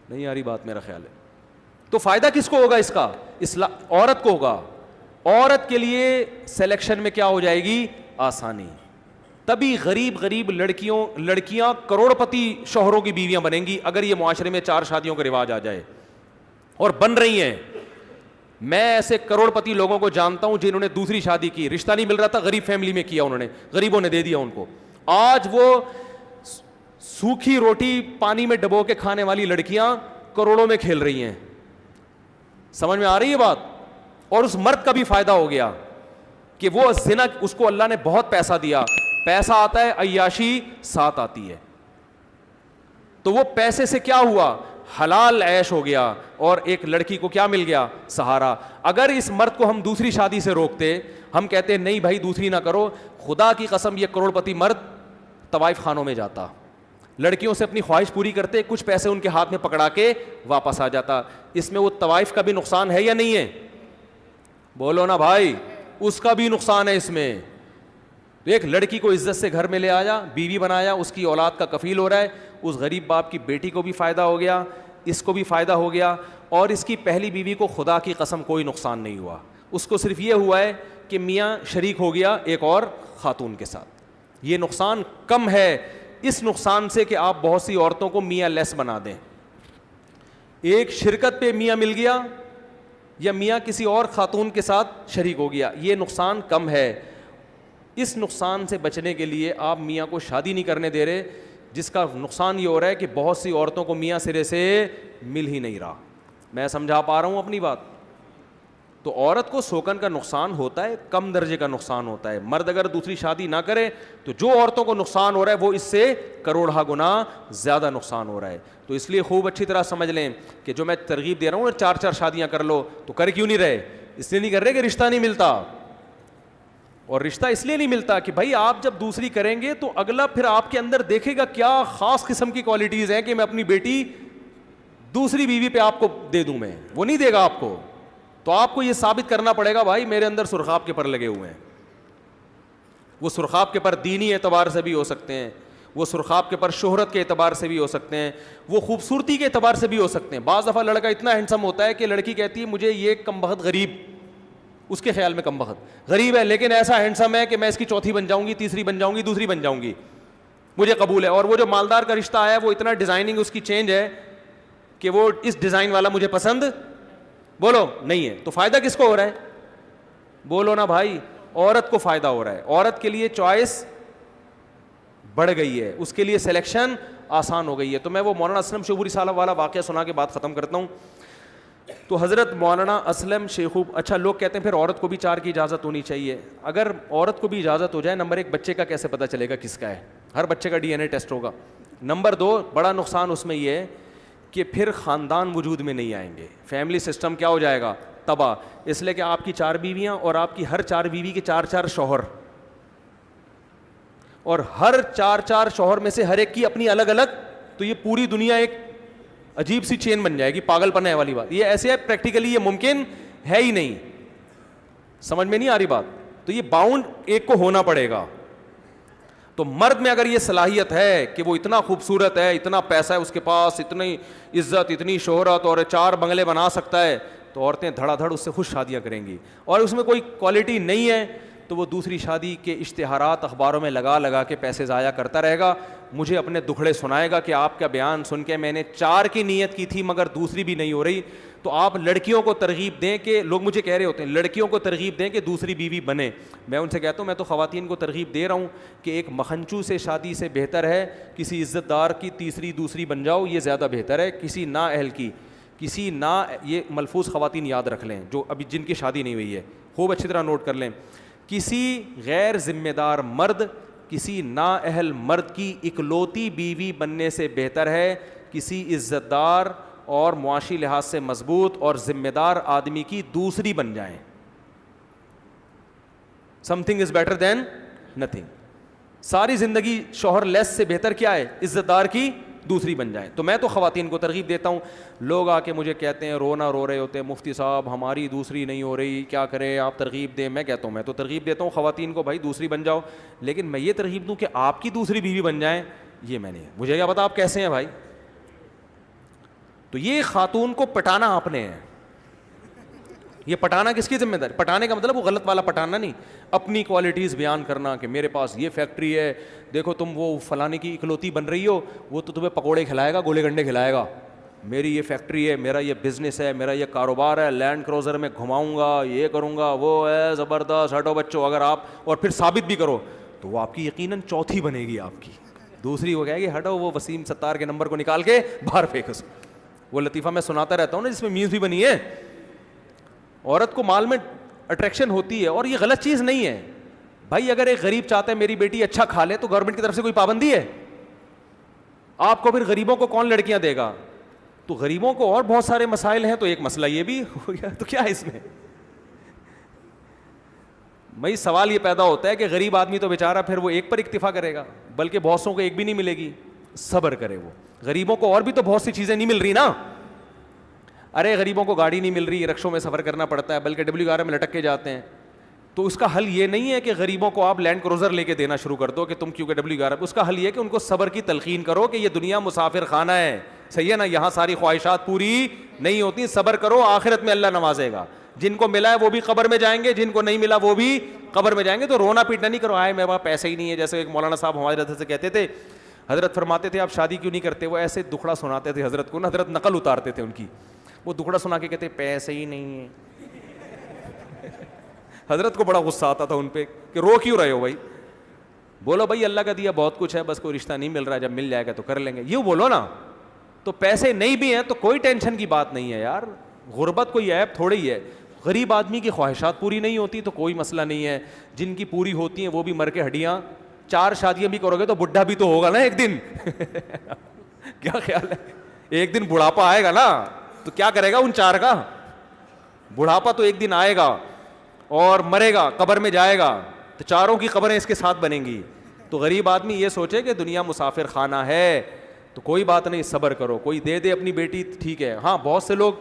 Speaker 2: نہیں آ رہی بات, میرا خیال ہے. تو فائدہ کس کو ہوگا اس کا؟ عورت کو ہوگا. عورت کے لیے سلیکشن میں کیا ہو جائے گی؟ آسانی. تبھی غریب لڑکیاں کروڑ پتی شوہروں کی بیویاں بنیں گی اگر یہ معاشرے میں 4 شادیوں کا رواج آ جائے, اور بن رہی ہیں. میں ایسے کروڑ پتی لوگوں کو جانتا ہوں جنہوں نے دوسری شادی کی, رشتہ نہیں مل رہا تھا, غریب فیملی میں کیا, انہوں نے, غریبوں نے دے دیا ان کو. آج وہ سوکھی روٹی پانی میں ڈبو کے کھانے والی لڑکیاں کروڑوں میں کھیل رہی ہیں. سمجھ میں آ رہی ہے بات؟ اور اس مرد کا بھی فائدہ ہو گیا کہ وہ زنا, اس کو اللہ نے بہت پیسہ دیا, پیسہ آتا ہے, عیاشی ساتھ آتی ہے. تو وہ پیسے سے کیا ہوا؟ حلال عیش ہو گیا, اور ایک لڑکی کو کیا مل گیا؟ سہارا. اگر اس مرد کو ہم دوسری شادی سے روکتے, ہم کہتے نہیں بھائی دوسری نہ کرو, خدا کی قسم یہ کروڑ پتی مرد طوائف خانوں میں جاتا, لڑکیوں سے اپنی خواہش پوری کرتے, کچھ پیسے ان کے ہاتھ میں پکڑا کے واپس آ جاتا. اس میں وہ طوائف کا بھی نقصان ہے یا نہیں ہے؟ بولو نا بھائی, اس کا بھی نقصان ہے اس میں. تو ایک لڑکی کو عزت سے گھر میں لے آیا, بیوی بنایا, اس کی اولاد کا کفیل ہو رہا ہے, اس غریب باپ کی بیٹی کو بھی فائدہ ہو گیا, اس کو بھی فائدہ ہو گیا, اور اس کی پہلی بیوی کو خدا کی قسم کوئی نقصان نہیں ہوا. اس کو صرف یہ ہوا ہے کہ میاں شریک ہو گیا ایک اور خاتون کے ساتھ. یہ نقصان کم ہے اس نقصان سے کہ آپ بہت سی عورتوں کو میاں لیس بنا دیں. ایک شرکت پہ میاں مل گیا, یا میاں کسی اور خاتون کے ساتھ شریک ہو گیا, یہ نقصان کم ہے. اس نقصان سے بچنے کے لیے آپ میاں کو شادی نہیں کرنے دے رہے, جس کا نقصان یہ ہو رہا ہے کہ بہت سی عورتوں کو میاں سرے سے مل ہی نہیں رہا. میں سمجھا پا رہا ہوں اپنی بات؟ تو عورت کو سوکن کا نقصان ہوتا ہے, کم درجے کا نقصان ہوتا ہے. مرد اگر دوسری شادی نہ کرے تو جو عورتوں کو نقصان ہو رہا ہے وہ اس سے کروڑہ گنا زیادہ نقصان ہو رہا ہے. تو اس لیے خوب اچھی طرح سمجھ لیں کہ جو میں ترغیب دے رہا ہوں 4 شادیاں کر لو, تو کر کیوں نہیں رہے؟ اس لیے نہیں کر رہے کہ رشتہ نہیں ملتا. اور رشتہ اس لیے نہیں ملتا کہ بھائی آپ جب دوسری کریں گے تو اگلا پھر آپ کے اندر دیکھے گا کیا خاص قسم کی کوالٹیز ہیں کہ میں اپنی بیٹی دوسری بیوی پہ آپ کو دے دوں. میں وہ نہیں دے گا آپ کو. تو آپ کو یہ ثابت کرنا پڑے گا بھائی میرے اندر سرخاب کے پر لگے ہوئے ہیں. وہ سرخاب کے پر دینی اعتبار سے بھی ہو سکتے ہیں, وہ سرخاب کے پر شہرت کے اعتبار سے بھی ہو سکتے ہیں, وہ خوبصورتی کے اعتبار سے بھی ہو سکتے ہیں. بعض دفعہ لڑکا اتنا ہینڈسم ہوتا ہے کہ لڑکی کہتی ہے مجھے یہ کم بخت غریب, اس کے خیال میں کم بخت غریب ہے لیکن ایسا ہینڈسم ہے کہ میں اس کی چوتھی بن جاؤں گی, تیسری بن جاؤں گی, دوسری بن جاؤں گی, مجھے قبول ہے. اور وہ جو مالدار کا رشتہ آیا وہ اتنا ڈیزائننگ اس کی چینج ہے کہ وہ اس ڈیزائن والا مجھے پسند بولو نہیں ہے. تو فائدہ کس کو ہو رہا ہے؟ بولو نا بھائی, عورت کو فائدہ ہو رہا ہے. عورت کے لیے چوائس بڑھ گئی ہے, اس کے لیے سلیکشن آسان ہو گئی ہے. تو میں وہ مولانا اسلم شیخوپوری صاحب والا واقعہ سنا کے بات ختم کرتا ہوں. تو حضرت مولانا اسلم اچھا لوگ کہتے ہیں پھر عورت کو بھی 4 کی اجازت ہونی چاہیے. اگر عورت کو بھی اجازت ہو جائے, نمبر 1 بچے کا کیسے پتہ چلے گا کس کا ہے؟ ہر بچے کا DNA ٹیسٹ ہوگا. نمبر 2 بڑا نقصان اس میں یہ ہے کہ پھر خاندان وجود میں نہیں آئیں گے, فیملی سسٹم کیا ہو جائے گا؟ تباہ. اس لیے کہ آپ کی 4 بیویاں اور آپ کی ہر 4 بیوی کے 4 شوہر, اور ہر 4 شوہر میں سے ہر ایک کی اپنی الگ الگ, تو یہ پوری دنیا ایک عجیب سی چین بن جائے گی. پاگل پن ہے والی بات, یہ ایسے ہے پریکٹیکلی یہ ممکن ہے ہی نہیں. سمجھ میں نہیں آ رہی بات؟ تو یہ باؤنڈ ایک کو ہونا پڑے گا. تو مرد میں اگر یہ صلاحیت ہے کہ وہ اتنا خوبصورت ہے, اتنا پیسہ ہے اس کے پاس, اتنی عزت, اتنی شہرت, اور 4 بنگلے بنا سکتا ہے, تو عورتیں دھڑا دھڑ اس سے خوش شادیاں کریں گی. اور اس میں کوئی کوالٹی نہیں ہے تو وہ دوسری شادی کے اشتہارات اخباروں میں لگا لگا کے پیسے ضائع کرتا رہے گا, مجھے اپنے دکھڑے سنائے گا کہ آپ کا بیان سن کے میں نے 4 کی نیت کی تھی مگر دوسری بھی نہیں ہو رہی. تو آپ لڑکیوں کو ترغیب دیں کہ, لوگ مجھے کہہ رہے ہوتے ہیں لڑکیوں کو ترغیب دیں کہ دوسری بیوی بنے. میں ان سے کہتا ہوں میں تو خواتین کو ترغیب دے رہا ہوں کہ ایک مکھنچو سے شادی سے بہتر ہے کسی عزت دار کی تیسری دوسری بن جاؤ, یہ زیادہ بہتر ہے کسی نااہل کی, کسی یہ ملفوظ خواتین یاد رکھ لیں جو ابھی جن کی شادی نہیں ہوئی ہے, خوب اچھی طرح نوٹ کر لیں. کسی غیر ذمہ دار مرد کسی نااہل مرد کی اکلوتی بیوی بننے سے بہتر ہے کسی عزت دار اور معاشی لحاظ سے مضبوط اور ذمہ دار آدمی کی دوسری بن جائیں. Some thing is better than nothing. ساری زندگی شوہر لیس سے بہتر کیا ہے, عزت دار کی دوسری بن جائیں. تو میں تو خواتین کو ترغیب دیتا ہوں. لوگ آ کے مجھے کہتے ہیں رونا رو رہے ہوتے ہیں, مفتی صاحب ہماری دوسری نہیں ہو رہی, کیا کریں آپ ترغیب دیں. میں کہتا ہوں میں تو ترغیب دیتا ہوں خواتین کو, بھائی دوسری بن جاؤ, لیکن میں یہ ترغیب دوں کہ آپ کی دوسری بیوی بن جائیں, یہ میں نہیں, مجھے کیا پتا آپ کیسے ہیں بھائی. تو یہ خاتون کو پٹانا آپ نے ہے. یہ پٹانا کس کی ذمہ داری؟ پٹانے کا مطلب وہ غلط والا پٹانا نہیں, اپنی کوالٹیز بیان کرنا کہ میرے پاس یہ فیکٹری ہے, دیکھو تم وہ فلانے کی اکلوتی بن رہی ہو, وہ تو تمہیں پکوڑے کھلائے گا, گولے گنڈے کھلائے گا. میری یہ فیکٹری ہے, میرا یہ بزنس ہے, میرا یہ کاروبار ہے, لینڈ کروزر میں گھماؤں گا, یہ کروں گا, وہ ہے زبردست, ہٹو بچوں. اگر آپ اور پھر ثابت بھی کرو تو وہ آپ کی یقیناً چوتھی بنے گی, آپ کی دوسری ہو جائے گی. ہٹو وہ وسیم ستار کے نمبر کو نکال کے باہر پھینک. وہ لطیفہ میں سناتا رہتا ہوں نا جس میں میوز بھی بنی ہے. عورت کو مال میں اٹریکشن ہوتی ہے اور یہ غلط چیز نہیں ہے بھائی. اگر ایک غریب چاہتا ہے میری بیٹی اچھا کھا لے تو گورنمنٹ کی طرف سے کوئی پابندی ہے؟ آپ کو پھر غریبوں کو کون لڑکیاں دے گا؟ تو غریبوں کو اور بہت سارے مسائل ہیں, تو ایک مسئلہ یہ بھی ہو گیا, تو کیا ہے اس میں؟ بھائی سوال یہ پیدا ہوتا ہے کہ غریب آدمی تو بیچارہ پھر وہ ایک پر اکتفا کرے گا, بلکہ بہت سوں کو ایک بھی نہیں ملے گی. صبر کرے وہ, غریبوں کو اور بھی تو بہت سی چیزیں نہیں مل رہی نا. ارے غریبوں کو گاڑی نہیں مل رہی, رکشوں میں سفر کرنا پڑتا ہے, بلکہ WR میں لٹک کے جاتے ہیں. تو اس کا حل یہ نہیں ہے کہ غریبوں کو آپ لینڈ کروزر لے کے دینا شروع کر دو کہ تم کیونکہ WR. اس کا حل یہ ہے کہ ان کو صبر کی تلقین کرو کہ یہ دنیا مسافر خانہ ہے, صحیح ہے نا, یہاں ساری خواہشات پوری نہیں ہوتی, صبر کرو, آخرت میں اللہ نوازے گا. جن کو ملا ہے وہ بھی قبر میں جائیں گے, جن کو نہیں ملا وہ بھی قبر میں جائیں گے. تو رونا پیٹنا نہیں کرو, آئے میرے پاس پیسے ہی نہیں ہے. جیسے ایک مولانا صاحب ہمارے حضرت سے کہتے تھے, حضرت فرماتے تھے آپ شادی کیوں نہیں کرتے؟ وہ ایسے دکھڑا سناتے تھے حضرت کو نا, حضرت نقل اتارتے تھے ان کی, وہ دکھڑا سنا کے کہتے پیسے ہی نہیں ہے. حضرت کو بڑا غصہ آتا تھا ان پہ کہ رو کیوں رہے ہو بھائی, بولو بھائی اللہ کا دیا بہت کچھ ہے, بس کوئی رشتہ نہیں مل رہا, جب مل جائے گا تو کر لیں گے, یوں بولو نا. تو پیسے نہیں بھی ہیں تو کوئی ٹینشن کی بات نہیں ہے یار, غربت کوئی عیب تھوڑی ہے. غریب آدمی کی خواہشات پوری نہیں ہوتی تو کوئی مسئلہ نہیں ہے, جن کی پوری ہوتی ہیں وہ بھی مر کے ہڈیاں. 4 شادیاں بھی کرو گے تو بڈھا بھی تو ہوگا نا ایک دن. کیا خیال ہے؟ ایک دن بڑھاپا آئے گا نا, تو کیا کرے گا ان 4 کا؟ بڑھاپا تو ایک دن آئے گا اور مرے گا, قبر میں جائے گا, تو 4 کی قبریں اس کے ساتھ بنیں گی. تو غریب آدمی یہ سوچے کہ دنیا مسافر خانہ ہے تو کوئی بات نہیں, صبر کرو, کوئی دے دے اپنی بیٹی ٹھیک ہے. ہاں بہت سے لوگ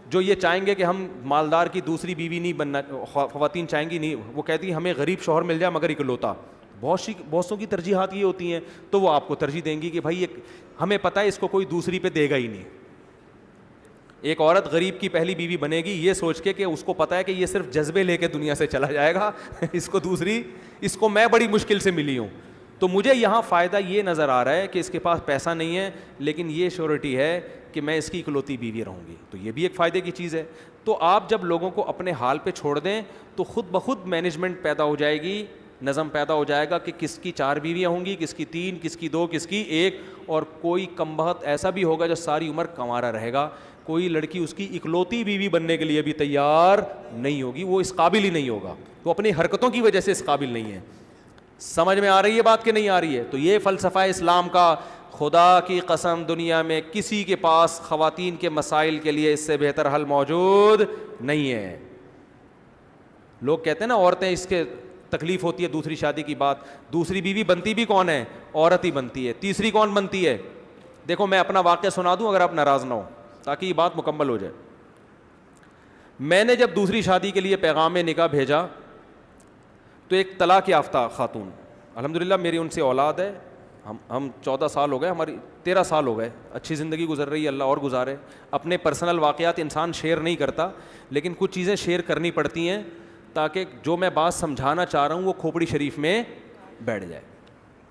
Speaker 2: جو یہ چاہیں گے کہ ہم مالدار کی دوسری بیوی نہیں بننا, خواتین چاہیں گی نہیں, وہ کہتی ہیں ہمیں غریب شوہر مل جائے مگر اکلوتا. بہت کی ترجیحات یہ ہوتی ہیں, تو وہ آپ کو ترجیح دیں گی کہ بھائی ہمیں پتہ ہے اس کو کوئی دوسری پہ دے گا ہی نہیں. ایک عورت غریب کی پہلی بیوی بنے گی یہ سوچ کے کہ اس کو پتہ ہے کہ یہ صرف جذبے لے کے دنیا سے چلا جائے گا, اس کو میں بڑی مشکل سے ملی ہوں. تو مجھے یہاں فائدہ یہ نظر آ رہا ہے کہ اس کے پاس پیسہ نہیں ہے لیکن یہ شیورٹی ہے کہ میں اس کی اکلوتی بیوی رہوں گی, تو یہ بھی ایک فائدے کی چیز ہے. تو آپ جب لوگوں کو اپنے حال پہ چھوڑ دیں تو خود بخود مینجمنٹ پیدا ہو جائے گی, نظم پیدا ہو جائے گا کہ کس کی 4 بیویاں ہوں گی, کس کی 3, کس کی 2, کس کی 1, اور کوئی کم بخت ایسا بھی ہوگا جو ساری عمر کنوارا رہے گا. کوئی لڑکی اس کی اکلوتی بیوی بننے کے لیے بھی تیار نہیں ہوگی, وہ اس قابل ہی نہیں ہوگا, وہ اپنی حرکتوں کی وجہ سے اس قابل نہیں ہے. سمجھ میں آ رہی ہے بات کہ نہیں آ رہی ہے؟ تو یہ فلسفہ اسلام کا, خدا کی قسم دنیا میں کسی کے پاس خواتین کے مسائل کے لیے اس سے بہتر حل موجود نہیں ہے. لوگ کہتے ہیں نا عورتیں اس کے تکلیف ہوتی ہے دوسری شادی کی بات, دوسری بیوی بنتی بھی کون ہے؟ عورت ہی بنتی ہے. تیسری کون بنتی ہے؟ دیکھو میں اپنا واقعہ سنا دوں اگر آپ ناراض نہ ہو تاکہ یہ بات مکمل ہو جائے. میں نے جب دوسری شادی کے لیے پیغام نکاح بھیجا تو ایک طلاق یافتہ خاتون, الحمدللہ میری ان سے اولاد ہے, ہم 14 سال ہو گئے, ہماری 13 سال ہو گئے, اچھی زندگی گزر رہی ہے, اللہ اور گزارے. اپنے پرسنل واقعات انسان شیئر نہیں کرتا لیکن کچھ چیزیں شیئر کرنی پڑتی ہیں تاکہ جو میں بات سمجھانا چاہ رہا ہوں وہ کھوپڑی شریف میں بیٹھ جائے.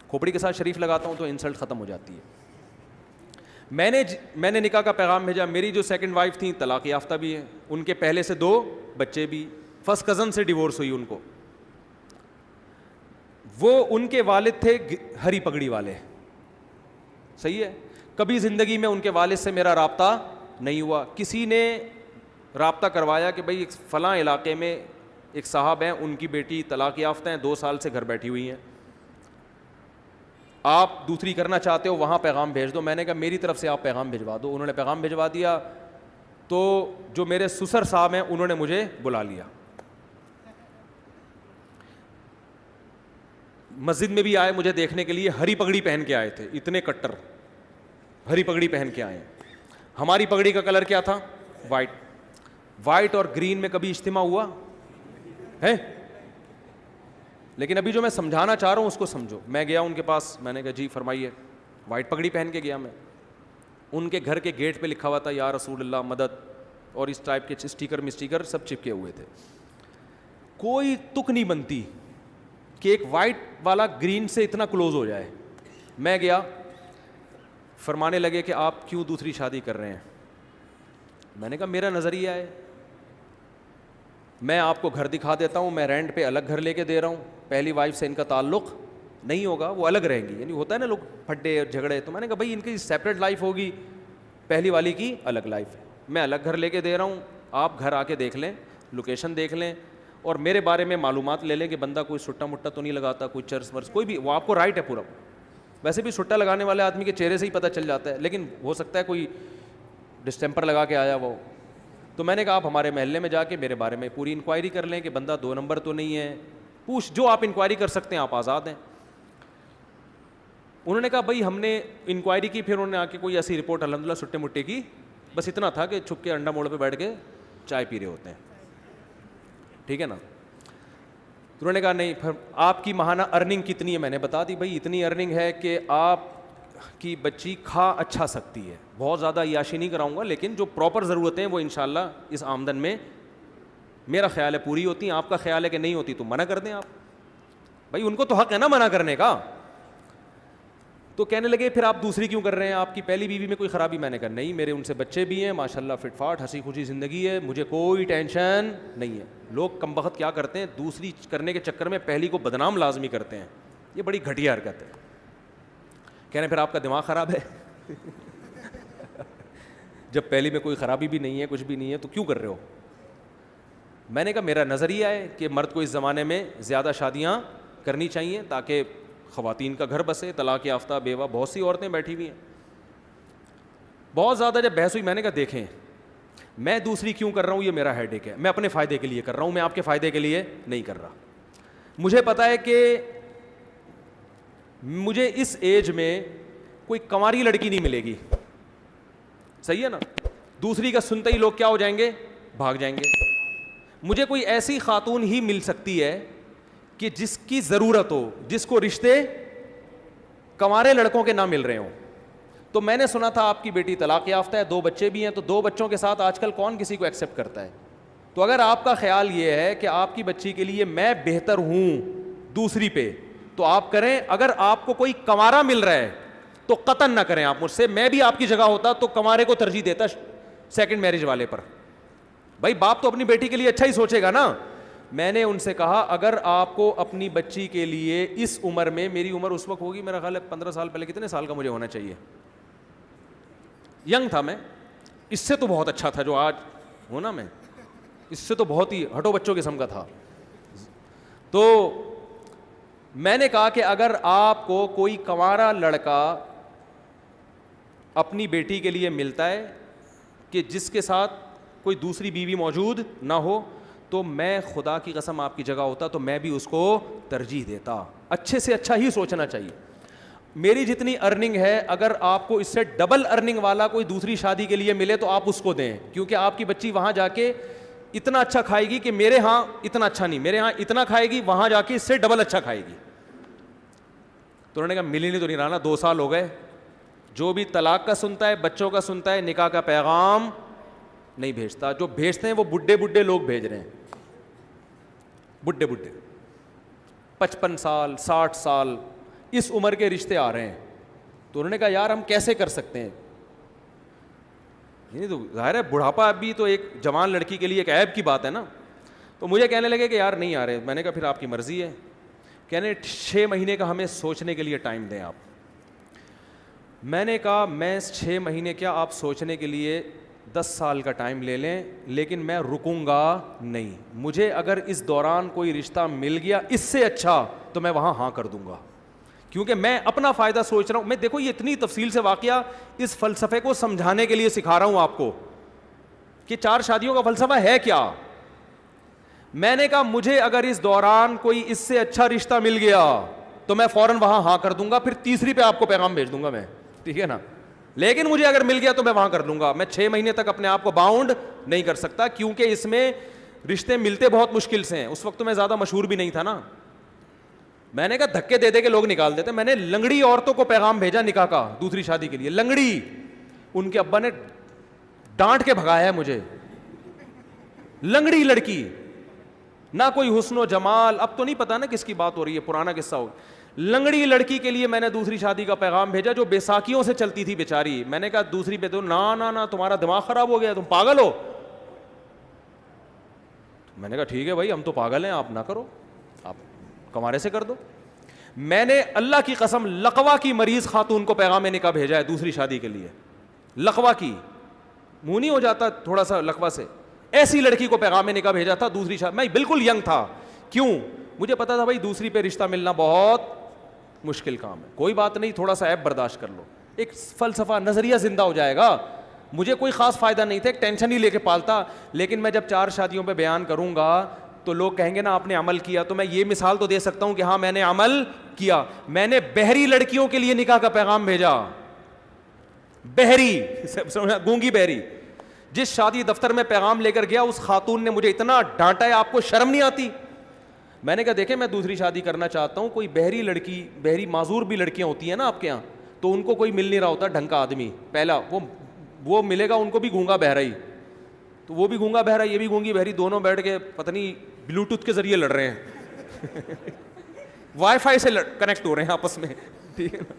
Speaker 2: کھوپڑی کے ساتھ شریف لگاتا ہوں تو انسلٹ ختم ہو جاتی ہے. میں نے نکاح کا پیغام بھیجا. میری جو سیکنڈ وائف تھیں طلاق یافتہ بھی ہیں, ان کے پہلے سے 2 بچے بھی, فرسٹ کزن سے ڈیورس ہوئی ان کو. وہ ان کے والد تھے ہری پگڑی والے, صحیح ہے. کبھی زندگی میں ان کے والد سے میرا رابطہ نہیں ہوا. کسی نے رابطہ کروایا کہ بھائی فلاں علاقے میں ایک صاحب ہیں, ان کی بیٹی طلاق یافتہ ہیں, 2 سال سے گھر بیٹھی ہوئی ہیں, آپ دوسری کرنا چاہتے ہو, وہاں پیغام بھیج دو. میں نے کہا میری طرف سے آپ پیغام بھجوا دو. انہوں نے پیغام بھجوا دیا. تو جو میرے سسر صاحب ہیں انہوں نے مجھے بلا لیا, مسجد میں بھی آئے مجھے دیکھنے کے لیے. ہری پگڑی پہن کے آئے تھے, اتنے کٹر ہری پگڑی پہن کے آئے ہیں. ہماری پگڑی کا کلر کیا تھا؟ وائٹ. وائٹ اور گرین میں کبھی اجتماع ہوا ہے؟ لیکن ابھی جو میں سمجھانا چاہ رہا ہوں اس کو سمجھو. میں گیا ان کے پاس, میں نے کہا جی فرمائیے. وائٹ پگڑی پہن کے گیا میں. ان کے گھر کے گیٹ پہ لکھا ہوا تھا یا رسول اللہ مدد, اور اس ٹائپ کے اسٹیکر سب چپکے ہوئے تھے. کوئی تک نہیں بنتی کہ ایک وائٹ والا گرین سے اتنا کلوز ہو جائے. میں گیا, فرمانے لگے کہ آپ کیوں دوسری شادی کر رہے ہیں. میں نے کہا میرا نظریہ ہے, میں آپ کو گھر دکھا دیتا ہوں, میں رینٹ پہ الگ گھر لے کے دے رہا ہوں, پہلی وائف سے ان کا تعلق نہیں ہوگا, وہ الگ رہیں گی. یعنی ہوتا ہے نا لوگ پھڈے اور جھگڑے, تو میں نے کہا بھائی ان کی سیپریٹ لائف ہوگی, پہلی والی کی الگ لائف ہے. میں الگ گھر لے کے دے رہا ہوں, آپ گھر آ کے دیکھ لیں, لوکیشن دیکھ لیں, اور میرے بارے میں معلومات لے لیں کہ بندہ کوئی سٹا مٹا تو نہیں لگاتا, کوئی چرس ورس کوئی بھی, وہ آپ کو رائٹ ہے پورا. ویسے بھی سٹا لگانے والے آدمی کے چہرے سے ہی پتہ چل جاتا ہے, لیکن ہو سکتا ہے کوئی ڈسٹیمپر لگا کے آیا وہ. تو میں نے کہا آپ ہمارے محلے میں جا کے میرے بارے میں پوری انکوائری کر لیں کہ بندہ 2 نمبر تو نہیں ہے, پوچھ جو آپ انکوائری کر سکتے ہیں, آپ آزاد ہیں. انہوں نے کہا بھائی ہم نے انکوائری کی, پھر انہوں نے آ کے کوئی ایسی رپورٹ الحمدللہ سٹے مٹے کی, بس اتنا تھا کہ چھپ کے انڈا موڑ پہ بیٹھ کے چائے پی رہے ہوتے ہیں, ٹھیک ہے نا. انہوں نے کہا نہیں, پھر آپ کی ماہانہ ارننگ کتنی ہے؟ میں نے بتا دی بھائی اتنی ارننگ ہے کہ آپ کی بچی کھا اچھا سکتی ہے, بہت زیادہ عیاشی نہیں کراؤں گا, لیکن جو پراپر ضرورتیں ہیں وہ انشاءاللہ اس آمدن میں میرا خیال ہے پوری ہوتی ہیں. آپ کا خیال ہے کہ نہیں ہوتی تو منع کر دیں آپ, بھائی ان کو تو حق ہے نا منع کرنے کا. تو کہنے لگے پھر آپ دوسری کیوں کر رہے ہیں, آپ کی پہلی بیوی میں کوئی خرابی؟ میں نے کہا نہیں, میرے ان سے بچے بھی ہیں ماشاءاللہ, فٹ فاٹ ہنسی خوشی زندگی ہے, مجھے کوئی ٹینشن نہیں ہے. لوگ کم بخت کیا کرتے ہیں, دوسری کرنے کے چکر میں پہلی کو بدنام لازمی کرتے ہیں, یہ بڑی گھٹیا حرکت ہے. کہہ رہے ہیں پھر آپ کا دماغ خراب ہے جب پہلی میں کوئی خرابی بھی نہیں ہے, کچھ بھی نہیں ہے, تو کیوں کر رہے ہو؟ میں نے کہا میرا نظریہ ہے کہ مرد کو اس زمانے میں زیادہ شادیاں کرنی چاہیے تاکہ خواتین کا گھر بسے. طلاق یافتہ بیوہ بہت سی عورتیں بیٹھی ہوئی ہیں. بہت زیادہ جب بحث ہوئی, میں نے کہا دیکھیں میں دوسری کیوں کر رہا ہوں, یہ میرا ہیڈ ایک ہے, میں اپنے فائدے کے لیے کر رہا ہوں, میں آپ کے فائدے کے لیے نہیں کر رہا. مجھے پتا ہے کہ مجھے اس ایج میں کوئی کنواری لڑکی نہیں ملے گی, صحیح ہے نا. دوسری کا سنتے ہی لوگ کیا ہو جائیں گے, بھاگ جائیں گے. مجھے کوئی ایسی خاتون ہی مل سکتی ہے کہ جس کی ضرورت ہو, جس کو رشتے کنوارے لڑکوں کے نہ مل رہے ہوں. تو میں نے سنا تھا آپ کی بیٹی طلاق یافتہ ہے, 2 بچے بھی ہیں, تو 2 بچوں کے ساتھ آج کل کون کسی کو ایکسیپٹ کرتا ہے. تو اگر آپ کا خیال یہ ہے کہ آپ کی بچی کے لیے میں بہتر ہوں دوسری پہ, تو آپ کریں. اگر آپ کو کوئی کنوارا مل رہا ہے تو قطعاً نہ کریں آپ مجھ سے. میں بھی آپ کی جگہ ہوتا تو کنوارے کو ترجیح دیتا سیکنڈ میرج والے پر. بھائی باپ تو اپنی بیٹی کے لیے اچھا ہی سوچے گا نا. میں نے ان سے کہا اگر آپ کو اپنی بچی کے لیے اس عمر میں, میری عمر اس وقت ہوگی میرا خیال ہے 15 سال پہلے, کتنے سال کا مجھے ہونا چاہیے, ینگ تھا میں, اس سے تو بہت اچھا تھا جو آج ہوں نا میں, اس سے تو بہت ہی ہٹو بچوں قسم کا تھا. تو میں نے کہا کہ اگر آپ کو کوئی کنوارا لڑکا اپنی بیٹی کے لیے ملتا ہے کہ جس کے ساتھ کوئی دوسری بیوی موجود نہ ہو, تو میں خدا کی قسم آپ کی جگہ ہوتا تو میں بھی اس کو ترجیح دیتا. اچھے سے اچھا ہی سوچنا چاہیے. میری جتنی ارننگ ہے, اگر آپ کو اس سے ڈبل ارننگ والا کوئی دوسری شادی کے لیے ملے تو آپ اس کو دیں, کیونکہ آپ کی بچی وہاں جا کے اتنا اچھا کھائے گی کہ میرے ہاں اتنا اچھا نہیں, میرے ہاں اتنا کھائے گی, وہاں جا کے اس سے ڈبل اچھا کھائے گی. تو انہوں نے کہا ملی نہیں تو نہیں رہا نا, 2 سال ہو گئے. جو بھی طلاق کا سنتا ہے, بچوں کا سنتا ہے, نکاح کا پیغام نہیں بھیجتا. جو بھیجتے ہیں وہ بڈھے بڈھے لوگ بھیج رہے ہیں. بڈھے بڈھے 55 سال 60 سال اس عمر کے رشتے آ رہے ہیں. تو انہوں نے کہا یار ہم کیسے کر سکتے ہیں, یعنی تو ظاہر ہے بڑھاپا ابھی تو ایک جوان لڑکی کے لیے ایک عیب کی بات ہے نا. تو مجھے کہنے لگے کہ یار نہیں آ رہے. میں نے کہا پھر آپ کی مرضی ہے. کہنے 6 مہینے کا ہمیں سوچنے کے لیے ٹائم دیں آپ. میں نے کہا میں 6 مہینے کیا, آپ سوچنے کے لیے 10 سال کا ٹائم لے لیں, لیکن میں رکوں گا نہیں. مجھے اگر اس دوران کوئی رشتہ مل گیا اس سے اچھا تو میں وہاں ہاں کر دوں گا, کیونکہ میں اپنا فائدہ سوچ رہا ہوں. میں دیکھو یہ اتنی تفصیل سے واقعہ اس فلسفے کو سمجھانے کے لیے سکھا رہا ہوں آپ کو کہ 4 شادیوں کا فلسفہ ہے کیا. میں نے کہا مجھے اگر اس دوران کوئی اس سے اچھا رشتہ مل گیا تو میں فوراً وہاں ہاں کر دوں گا, پھر تیسری پہ آپ کو پیغام بھیج دوں گا میں, ٹھیک ہے نا. لیکن مجھے اگر مل گیا تو میں وہاں کر لوں گا. میں 6 مہینے تک اپنے آپ کو باؤنڈ نہیں کر سکتا, کیونکہ اس میں رشتے ملتے بہت مشکل سے ہیں. اس وقت تو میں زیادہ مشہور بھی نہیں تھا نا. میں نے کہا دھکے دے دے کے لوگ نکال دیتے. میں نے لنگڑی عورتوں کو پیغام بھیجا نکاح کا دوسری شادی کے لیے. لنگڑی, ان کے ابا نے ڈانٹ کے بھگایا ہے مجھے. لنگڑی لڑکی, نہ کوئی حسن و جمال, اب تو نہیں پتا نا کس کی بات ہو رہی ہے, پرانا قصہ ہو. لنگڑی لڑکی کے لیے میں نے دوسری شادی کا پیغام بھیجا جو بیساکھیوں سے چلتی تھی بیچاری. میں نے کہا دوسری پہ تو نا تمہارا دماغ خراب ہو گیا, تم پاگل ہو. میں نے کہا ٹھیک ہے بھائی ہم تو پاگل ہیں, آپ نہ کرو, آپ کمارے سے کر دو. میں نے اللہ کی قسم لقوا کی مریض خاتون کو پیغام نکاح بھیجا ہے دوسری شادی کے لیے. لقوا کی, منہ نہیں ہو جاتا تھوڑا سا لقوا سے, ایسی لڑکی کو پیغام نکاح بھیجا تھا دوسری شادی. میں بالکل ینگ تھا. کیوں؟ مجھے پتا تھا بھائی دوسری پہ رشتہ ملنا بہت مشکل کام ہے. کوئی بات نہیں, تھوڑا سا عیب برداشت کر لو. ایک فلسفہ نظریہ زندہ ہو جائے گا. مجھے کوئی خاص فائدہ نہیں تھا, ایک ٹینشن ہی لے کے پالتا. لیکن میں جب 4 شادیوں پہ بیان کروں گا تو لوگ کہیں گے نا آپ نے عمل کیا. تو میں یہ مثال تو دے سکتا ہوں کہ ہاں میں نے عمل کیا. میں نے بہری لڑکیوں کے لیے نکاح کا پیغام بھیجا. بہری, گونگی بہری. جس شادی دفتر میں پیغام لے کر گیا اس خاتون نے مجھے اتنا ڈانٹا ہے, آپ کو شرم نہیں آتی. میں نے کہا دیکھیں میں دوسری شادی کرنا چاہتا ہوں, کوئی بہری لڑکی, بہری معذور بھی لڑکیاں ہوتی ہیں نا آپ کے یہاں, تو ان کو کوئی مل نہیں رہا ہوتا ڈھنگ کا آدمی. پہلا وہ ملے گا ان کو بھی گونگا بہرا ہی, تو وہ بھی گونگا بہرا یہ بھی گونگی بہری, دونوں بیٹھ کے پتہ نہیں بلوٹوتھ کے ذریعے لڑ رہے ہیں, وائی فائی سے کنیکٹ ہو رہے ہیں آپس میں, ٹھیک ہے نا.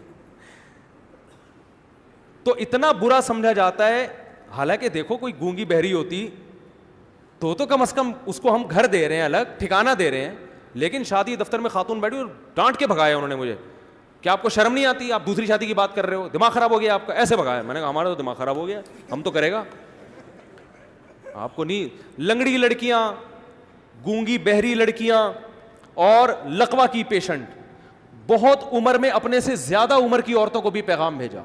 Speaker 2: تو اتنا برا سمجھا جاتا ہے. حالانکہ دیکھو کوئی گونگی بہری ہوتی تو کم از کم اس کو ہم گھر دے رہے ہیں, الگ ٹھکانہ دے رہے ہیں. لیکن شادی دفتر میں خاتون بیٹھی اور ڈانٹ کے بھگایا انہوں نے مجھے. کیا آپ کو شرم نہیں آتی, آپ دوسری شادی کی بات کر رہے ہو, دماغ خراب ہو گیا آپ کا, ایسے بھگایا. میں نے کہا ہمارا تو دماغ خراب ہو گیا, ہم تو کرے گا, آپ کو نہیں. لنگڑی لڑکیاں, گونگی بہری لڑکیاں اور لقوا کی پیشنٹ, بہت عمر میں اپنے سے زیادہ عمر کی عورتوں کو بھی پیغام بھیجا.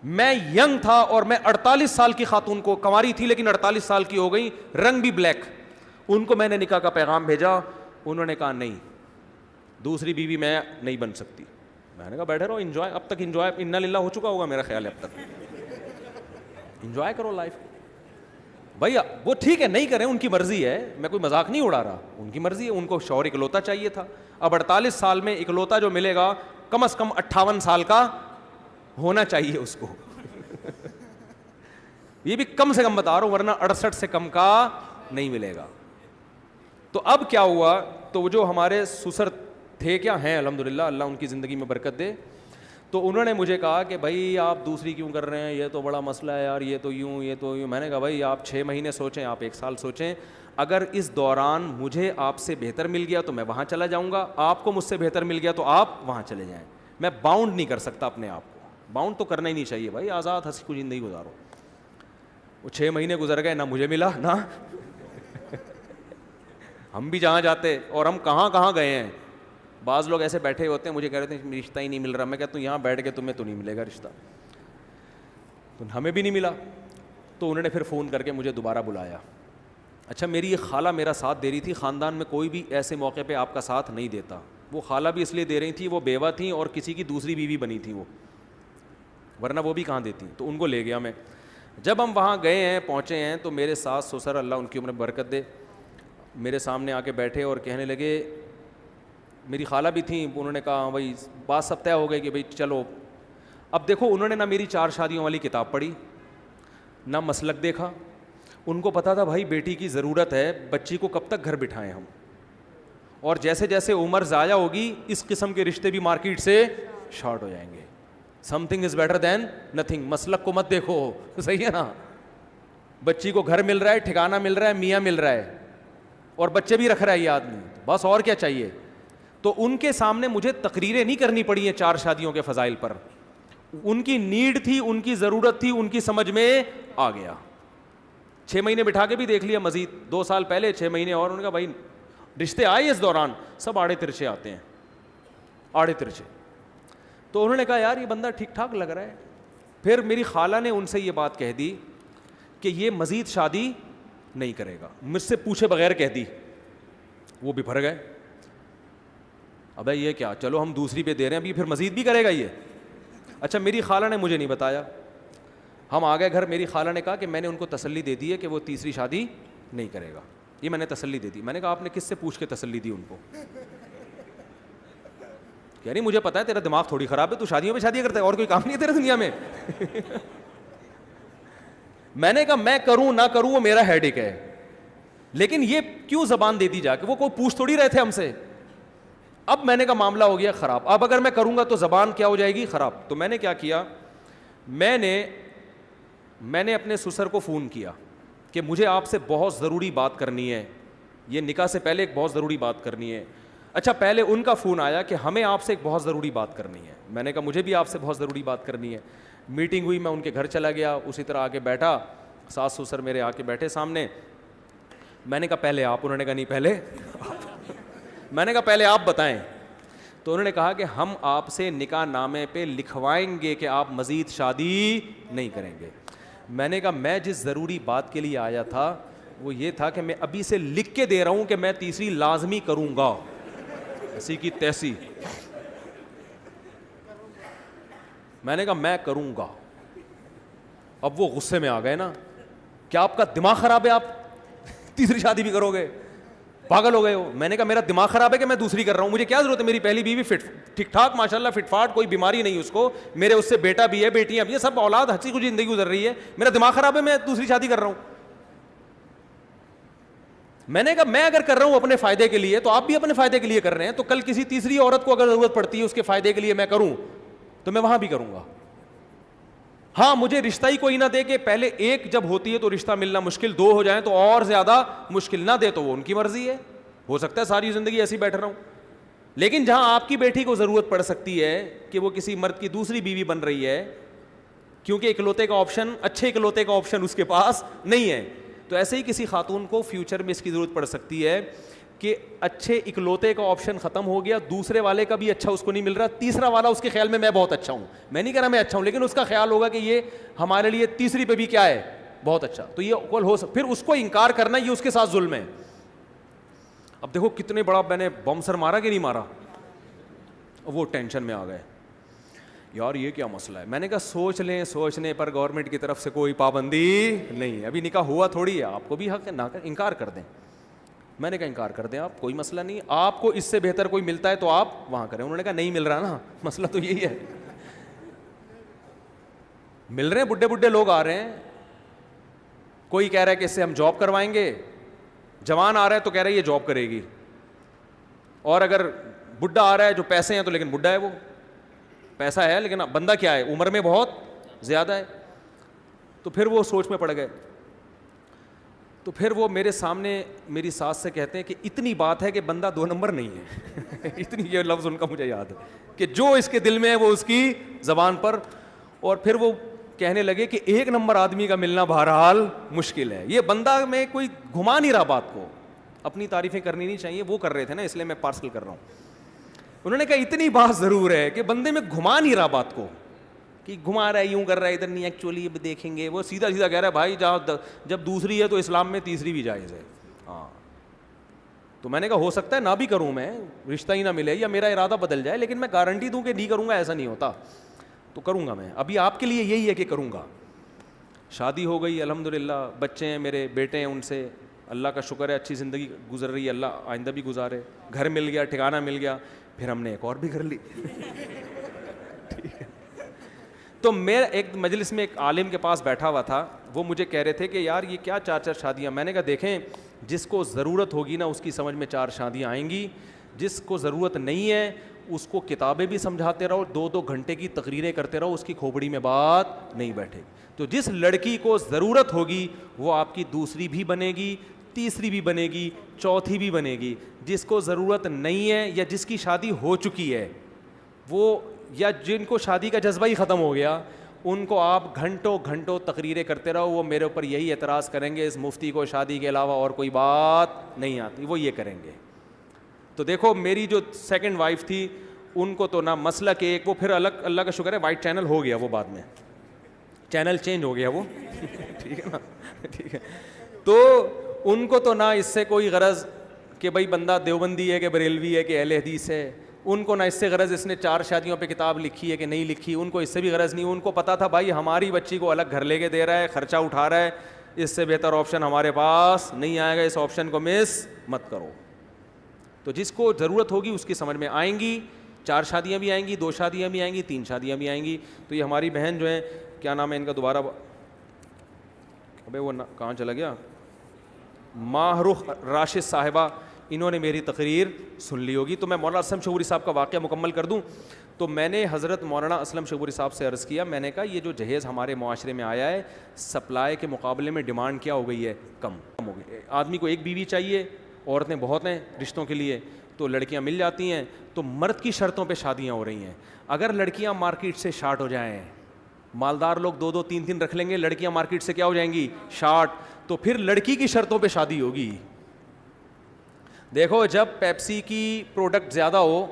Speaker 2: میں ینگ تھا اور میں 48 سال کی خاتون کو, کنواری تھی لیکن 48 سال کی ہو گئی, رنگ بھی بلیک, ان کو میں نے نکاح کا پیغام بھیجا. انہوں نے کہا نہیں دوسری بیوی میں نہیں بن سکتی. میں نے کہا بیٹھے رہو, انجوائے, اب تک انجوائے انا للہ ہو چکا ہوگا میرا خیال ہے, اب تک انجوائے کرو لائف. بھائی وہ ٹھیک ہے نہیں کریں, ان کی مرضی ہے, میں کوئی مذاق نہیں اڑا رہا, ان کی مرضی ہے. ان کو شوہر اکلوتا چاہیے تھا. اب 48 سال میں اکلوتا جو ملے گا کم از کم 58 سال کا ہونا چاہیے اس کو. یہ بھی کم سے کم بتا رہا ہوں, ورنہ 68 سے کم کا نہیں ملے گا. تو اب کیا ہوا, تو جو ہمارے سسر تھے, کیا ہیں الحمدللہ, اللہ ان کی زندگی میں برکت دے, تو انہوں نے مجھے کہا کہ بھائی آپ دوسری کیوں کر رہے ہیں, یہ تو بڑا مسئلہ ہے یار, یہ تو یوں یہ تو یوں. میں نے کہا بھائی آپ 6 مہینے سوچیں, آپ 1 سال سوچیں. اگر اس دوران مجھے آپ سے بہتر مل گیا تو میں وہاں چلا جاؤں گا, آپ کو مجھ سے بہتر مل گیا تو آپ وہاں چلے جائیں. میں باؤنڈ نہیں کر سکتا اپنے آپ کو, باؤنڈ تو کرنا ہی نہیں چاہیے بھائی, آزاد ہنسی کو زندگی گزارو. وہ 6 مہینے گزر گئے, نہ مجھے ملا نہ ہم بھی جہاں جاتے, اور ہم کہاں کہاں گئے ہیں. بعض لوگ ایسے بیٹھے ہوتے ہیں, مجھے کہہ رہے ہیں رشتہ ہی نہیں مل رہا. میں کہتا ہوں یہاں بیٹھ کے تمہیں تو نہیں ملے گا رشتہ, تو ہمیں بھی نہیں ملا. تو انہوں نے پھر فون کر کے مجھے دوبارہ بلایا. اچھا میری ایک خالہ میرا ساتھ دے رہی تھی, خاندان میں کوئی بھی ایسے موقع پہ آپ کا ساتھ نہیں دیتا. وہ خالہ بھی اس لیے دے رہی تھی, وہ بیوہ تھیں اور کسی کی دوسری بیوی بنی تھی وہ, ورنہ وہ بھی کہاں دیتی. تو ان کو لے گیا میں. جب ہم وہاں گئے ہیں, پہنچے ہیں, تو میرے ساس سسر اللہ ان کی عمر برکت دے میرے سامنے آ کے بیٹھے اور کہنے لگے, میری خالہ بھی تھیں, انہوں نے کہا بھائی بات سب طے ہو گئی کہ بھائی چلو. اب دیکھو انہوں نے نہ میری 4 شادیوں والی کتاب پڑھی, نہ مسلک دیکھا. ان کو پتا تھا بھائی بیٹی کی ضرورت ہے, بچی کو کب تک گھر بٹھائیں ہم, اور جیسے جیسے عمر ضائع ہوگی اس قسم کے رشتے بھی مارکیٹ سے شارٹ ہو جائیں گے. Some thing is better than nothing. مسلک کو مت دیکھو, صحیح ہے نا. بچی کو گھر مل رہا ہے, ٹھکانہ مل رہا ہے, میاں مل رہا ہے, اور بچے بھی رکھ رہا ہے یہ آدمی, بس اور کیا چاہیے. تو ان کے سامنے مجھے تقریریں نہیں کرنی پڑی ہیں 4 شادیوں کے فضائل پر. ان کی نیڈ تھی, ان کی ضرورت تھی, ان کی سمجھ میں آ گیا. 6 مہینے بٹھا کے بھی دیکھ لیا, مزید 2 سال پہلے 6 مہینے اور. انہوں نے کہا بھائی رشتے آئے اس دوران, سب آڑے ترچے آتے ہیں, آڑے ترچے. تو انہوں نے کہا یار یہ بندہ ٹھیک ٹھاک لگ رہا ہے. پھر میری خالہ نے ان سے یہ بات کہہ دی کہ یہ مزید شادی نہیں کرے گا, مجھ سے پوچھے بغیر کہہ دی. وہ بھی بھر گئے, ابے یہ کیا, چلو ہم دوسری پہ دے رہے ہیں, ابھی پھر مزید بھی کرے گا یہ. اچھا میری خالہ نے مجھے نہیں بتایا, ہم آ گئے گھر. میری خالہ نے کہا کہ میں نے ان کو تسلی دے دی ہے کہ وہ تیسری شادی نہیں کرے گا. یہ میں نے تسلی دے دی. میں نے کہا آپ نے کس سے پوچھ کے تسلی دی ان کو؟ کہہ رہی مجھے پتا ہے تیرا دماغ تھوڑی خراب ہے, تو شادیوں پہ شادی کرتا ہے, اور کوئی کام نہیں ہے تیرے دنیا میں. میں نے کہا میں کروں نہ کروں وہ میرا ہیڈیک ہے, لیکن یہ کیوں زبان دے دی جا کے, وہ کوئی پوچھ تھوڑی رہے تھے ہم سے. اب میں نے کہا معاملہ ہو گیا خراب, اب اگر میں کروں گا تو زبان کیا ہو جائے گی, خراب. تو میں نے کیا کیا, میں نے اپنے سسر کو فون کیا کہ مجھے آپ سے بہت ضروری بات کرنی ہے, یہ نکاح سے پہلے ایک بہت ضروری بات کرنی ہے. اچھا پہلے ان کا فون آیا کہ ہمیں آپ سے ایک بہت ضروری بات کرنی ہے. میں نے کہا مجھے بھی آپ سے بہت ضروری بات کرنی ہے. میٹنگ ہوئی, میں ان کے گھر چلا گیا, اسی طرح آ کے بیٹھا, ساس سسر میرے آ کے بیٹھے سامنے. میں نے کہا پہلے آپ, انہوں نے کہا نہیں پہلے میں نے کہا پہلے آپ بتائیں. تو انہوں نے کہا کہ ہم آپ سے نکاح نامے پہ لکھوائیں گے کہ آپ مزید شادی نہیں کریں گے. میں نے کہا میں جس ضروری بات کے لیے آیا تھا وہ یہ تھا کہ میں ابھی سے لکھ کے دے رہا ہوں کہ میں تیسری لازمی کروں گا, ایسی کی تیسی. میں نے کہا میں کروں گا. اب وہ غصے میں آ گئے نا, کیا آپ کا دماغ خراب ہے, آپ تیسری شادی بھی کرو گے, پاگل ہو گئے ہو. میں نے کہا میرا دماغ خراب ہے کہ میں دوسری کر رہا ہوں, مجھے کیا ضرورت ہے, میری پہلی بیوی فٹ ٹھیک ٹھاک ماشاءاللہ فٹ فاٹ, کوئی بیماری نہیں اس کو, میرے اس سے بیٹا بھی ہے, بیٹیاں بھی ہیں, سب اولاد ہنسی خوشی زندگی گزر رہی ہے. میرا دماغ خراب ہے, میں دوسری شادی کر رہا ہوں. میں نے کہا میں اگر کر رہا ہوں اپنے فائدے کے لیے تو آپ بھی اپنے فائدے کے لیے کر رہے ہیں, تو کل کسی تیسری عورت کو اگر ضرورت پڑتی ہے اس کے فائدے کے لیے میں کروں تو میں وہاں بھی کروں گا. ہاں مجھے رشتہ ہی کوئی نہ دے کہ پہلے ایک جب ہوتی ہے تو رشتہ ملنا مشکل, 2 ہو جائیں تو اور زیادہ مشکل, نہ دے تو وہ ان کی مرضی ہے, ہو سکتا ہے ساری زندگی ایسی بیٹھ رہا ہوں. لیکن جہاں آپ کی بیٹی کو ضرورت پڑ سکتی ہے کہ وہ کسی مرد کی دوسری بیوی بن رہی ہے کیونکہ اکلوتے کا آپشن, اچھے اکلوتے کا آپشن اس کے پاس نہیں ہے, تو ایسے ہی کسی خاتون کو فیوچر میں اس کی ضرورت پڑ سکتی ہے کہ اچھے اکلوتے کا آپشن ختم ہو گیا, دوسرے والے کا بھی اچھا اس کو نہیں مل رہا, تیسرا والا اس کے خیال میں بہت اچھا ہوں. میں نہیں کہہ رہا میں اچھا ہوں, لیکن اس کا خیال ہوگا کہ یہ ہمارے لیے تیسری پہ بھی کیا ہے, بہت اچھا. تو یہ کل ہو پھر اس کو انکار کرنا یہ اس کے ساتھ ظلم ہے. اب دیکھو کتنے بڑا میں نے بم سر مارا کہ نہیں مارا, وہ ٹینشن میں آ گئے یار یہ کیا مسئلہ ہے. میں نے کہا سوچ لیں, سوچنے پر گورنمنٹ کی طرف سے کوئی پابندی نہیں ہے, ابھی نکاح ہوا تھوڑی ہے, آپ کو بھی حق ہے نہ انکار کر دیں. میں نے کہا انکار کر دیں آپ, کوئی مسئلہ نہیں, آپ کو اس سے بہتر کوئی ملتا ہے تو آپ وہاں کریں. انہوں نے کہا نہیں مل رہا نا, مسئلہ تو یہی ہے. مل رہے ہیں, بڈھے بڈھے لوگ آ رہے ہیں, کوئی کہہ رہا ہے کہ اس سے ہم جاب کروائیں گے, جوان آ رہا ہے تو کہہ رہا ہے یہ جاب کرے گی, اور اگر بڈھا آ رہا ہے جو پیسے ہیں تو لیکن بڈھا ہے, وہ پیسہ ہے لیکن بندہ کیا ہے, عمر میں بہت زیادہ ہے. تو پھر وہ سوچ میں پڑ گئے. تو پھر وہ میرے سامنے میری ساس سے کہتے ہیں کہ اتنی بات ہے کہ بندہ 2 نمبر نہیں ہے. اتنی, یہ لفظ ان کا مجھے یاد ہے کہ جو اس کے دل میں ہے وہ اس کی زبان پر. اور پھر وہ کہنے لگے کہ 1 نمبر آدمی کا ملنا بہرحال مشکل ہے. یہ بندہ میں کوئی گھما نہیں رہا بات کو, اپنی تعریفیں کرنی نہیں چاہیے, وہ کر رہے تھے نا اس لیے میں پارسل کر رہا ہوں. انہوں نے کہا اتنی بات ضرور ہے کہ بندے میں گھما نہیں رہا بات کو, کہ گھما رہا ہے, یوں کر رہا ہے, ادھر نہیں, ایکچولی دیکھیں گے. وہ سیدھا سیدھا کہہ رہا ہے بھائی جب دوسری ہے تو اسلام میں تیسری بھی جائز ہے. ہاں تو میں نے کہا ہو سکتا ہے نہ بھی کروں, میں رشتہ ہی نہ ملے یا میرا ارادہ بدل جائے, لیکن میں گارنٹی دوں کہ نہیں کروں گا ایسا نہیں ہوتا, تو کروں گا میں. ابھی آپ کے لیے یہی ہے کہ کروں گا. شادی ہو گئی الحمدللہ, بچے ہیں میرے, بیٹے ہیں, ان سے اللہ کا شکر ہے اچھی زندگی گزر رہی ہے, اللہ آئندہ بھی گزارے. گھر مل گیا, ٹھکانہ مل گیا, پھر ہم نے ایک اور بھی گھر لی. تو میں ایک مجلس میں ایک عالم کے پاس بیٹھا ہوا تھا, وہ مجھے کہہ رہے تھے کہ یار یہ کیا 4 شادیاں. میں نے کہا دیکھیں جس کو ضرورت ہوگی نا اس کی سمجھ میں 4 شادیاں آئیں گی, جس کو ضرورت نہیں ہے اس کو کتابیں بھی سمجھاتے رہو, 2-2 گھنٹے کی تقریریں کرتے رہو, اس کی کھوپڑی میں بات نہیں بیٹھے گی. تو جس لڑکی کو ضرورت ہوگی وہ آپ کی دوسری بھی بنے گی, تیسری بھی بنے گی, چوتھی بھی بنے گی. جس کو ضرورت نہیں ہے یا جس کی شادی ہو چکی ہے وہ, یا جن کو شادی کا جذبہ ہی ختم ہو گیا, ان کو آپ گھنٹوں گھنٹوں تقریریں کرتے رہو, وہ میرے اوپر یہی اعتراض کریں گے اس مفتی کو شادی کے علاوہ اور کوئی بات نہیں آتی, وہ یہ کریں گے. تو دیکھو میری جو سیکنڈ وائف تھی ان کو تو نہ مسلک ایک, وہ پھر الگ, اللہ کا شکر ہے وائٹ چینل ہو گیا, وہ بعد میں چینل چینج ہو گیا وہ ٹھیک ہے نا, ٹھیک ہے. تو ان کو تو نہ اس سے کوئی غرض کہ بھائی بندہ دیوبندی ہے کہ بریلوی ہے کہ اہل حدیث ہے, ان کو نہ اس سے غرض اس نے 4 شادیوں پہ کتاب لکھی ہے کہ نہیں لکھی, ان کو اس سے بھی غرض نہیں. ان کو پتا تھا بھائی ہماری بچی کو الگ گھر لے کے دے رہا ہے, خرچہ اٹھا رہا ہے, اس سے بہتر آپشن ہمارے پاس نہیں آئے گا, اس آپشن کو مس مت کرو. تو جس کو ضرورت ہوگی اس کی سمجھ میں آئیں گی, 4 شادیاں بھی آئیں گی, 2 شادیاں بھی آئیں گی, 3 شادیاں بھی آئیں گی. تو یہ ہماری بہن جو ہیں, کیا نام ہے ان کا دوبارہ, ابے وہ کہاں چلا گیا, ماہرخ راشد صاحبہ, انہوں نے میری تقریر سن لی ہوگی. تو میں مولانا اسلم شعوری صاحب کا واقعہ مکمل کر دوں. تو میں نے حضرت مولانا اسلم شعوری صاحب سے عرض کیا, میں نے کہا یہ جو جہیز ہمارے معاشرے میں آیا ہے سپلائی کے مقابلے میں ڈیمانڈ کیا ہو گئی ہے, کم ہو گئی. آدمی کو ایک بیوی چاہیے, عورتیں بہت ہیں رشتوں کے لیے, تو لڑکیاں مل جاتی ہیں, تو مرد کی شرطوں پہ شادیاں ہو رہی ہیں. اگر لڑکیاں مارکیٹ سے شارٹ ہو جائیں, مالدار لوگ 2-2 3-3 رکھ لیں گے, لڑکیاں مارکیٹ سے کیا ہو جائیں گی, شارٹ, تو پھر لڑکی کی شرطوں پہ شادی ہوگی. دیکھو جب پیپسی کی پروڈکٹ زیادہ ہو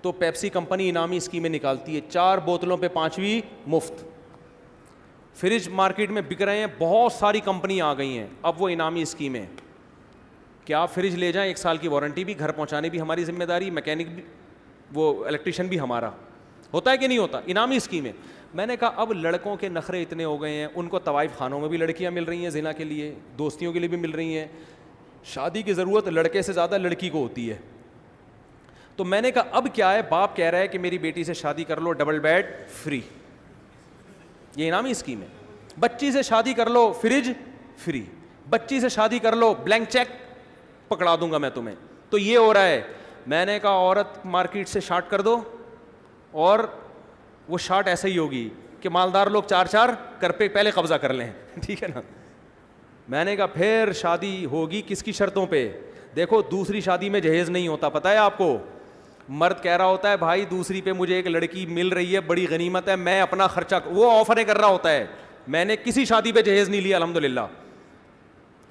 Speaker 2: تو پیپسی کمپنی انعامی اسکیمیں نکالتی ہے, 4 بوتلوں پہ 5ویں مفت. فریج مارکیٹ میں بک رہے ہیں, بہت ساری کمپنی آ گئی ہیں, اب وہ انعامی اسکیمیں کہ آپ فریج لے جائیں, 1 سال کی وارنٹی بھی, گھر پہنچانے بھی ہماری ذمہ داری, میکینک بھی, وہ الیکٹریشین بھی ہمارا. ہوتا ہے کہ نہیں ہوتا, انعامی اسکیمیں. میں نے کہا اب لڑکوں کے نخرے اتنے ہو گئے ہیں, ان کو طوائف خانوں میں بھی لڑکیاں مل رہی ہیں زنا کے لیے, دوستیوں کے لیے بھی مل رہی ہیں, شادی کی ضرورت لڑکے سے زیادہ لڑکی کو ہوتی ہے. تو میں نے کہا اب کیا ہے, باپ کہہ رہا ہے کہ میری بیٹی سے شادی کر لو, ڈبل بیڈ فری, یہ انعامی اسکیم ہے. بچی سے شادی کر لو, فریج فری, بچی سے شادی کر لو, بلینک چیک پکڑا دوں گا میں تمہیں. تو یہ ہو رہا ہے. میں نے کہا عورت مارکیٹ سے شارٹ کر دو, اور وہ شارٹ ایسے ہی ہوگی کہ مالدار لوگ 4-4 کر پہ پہلے قبضہ کر لیں, ٹھیک ہے نا. میں نے کہا پھر شادی ہوگی کس کی شرطوں پہ. دیکھو دوسری شادی میں جہیز نہیں ہوتا, پتہ ہے آپ کو. مرد کہہ رہا ہوتا ہے بھائی دوسری پہ مجھے ایک لڑکی مل رہی ہے, بڑی غنیمت ہے, میں اپنا خرچہ, وہ آفریں کر رہا ہوتا ہے. میں نے کسی شادی پہ جہیز نہیں لیا الحمدللہ,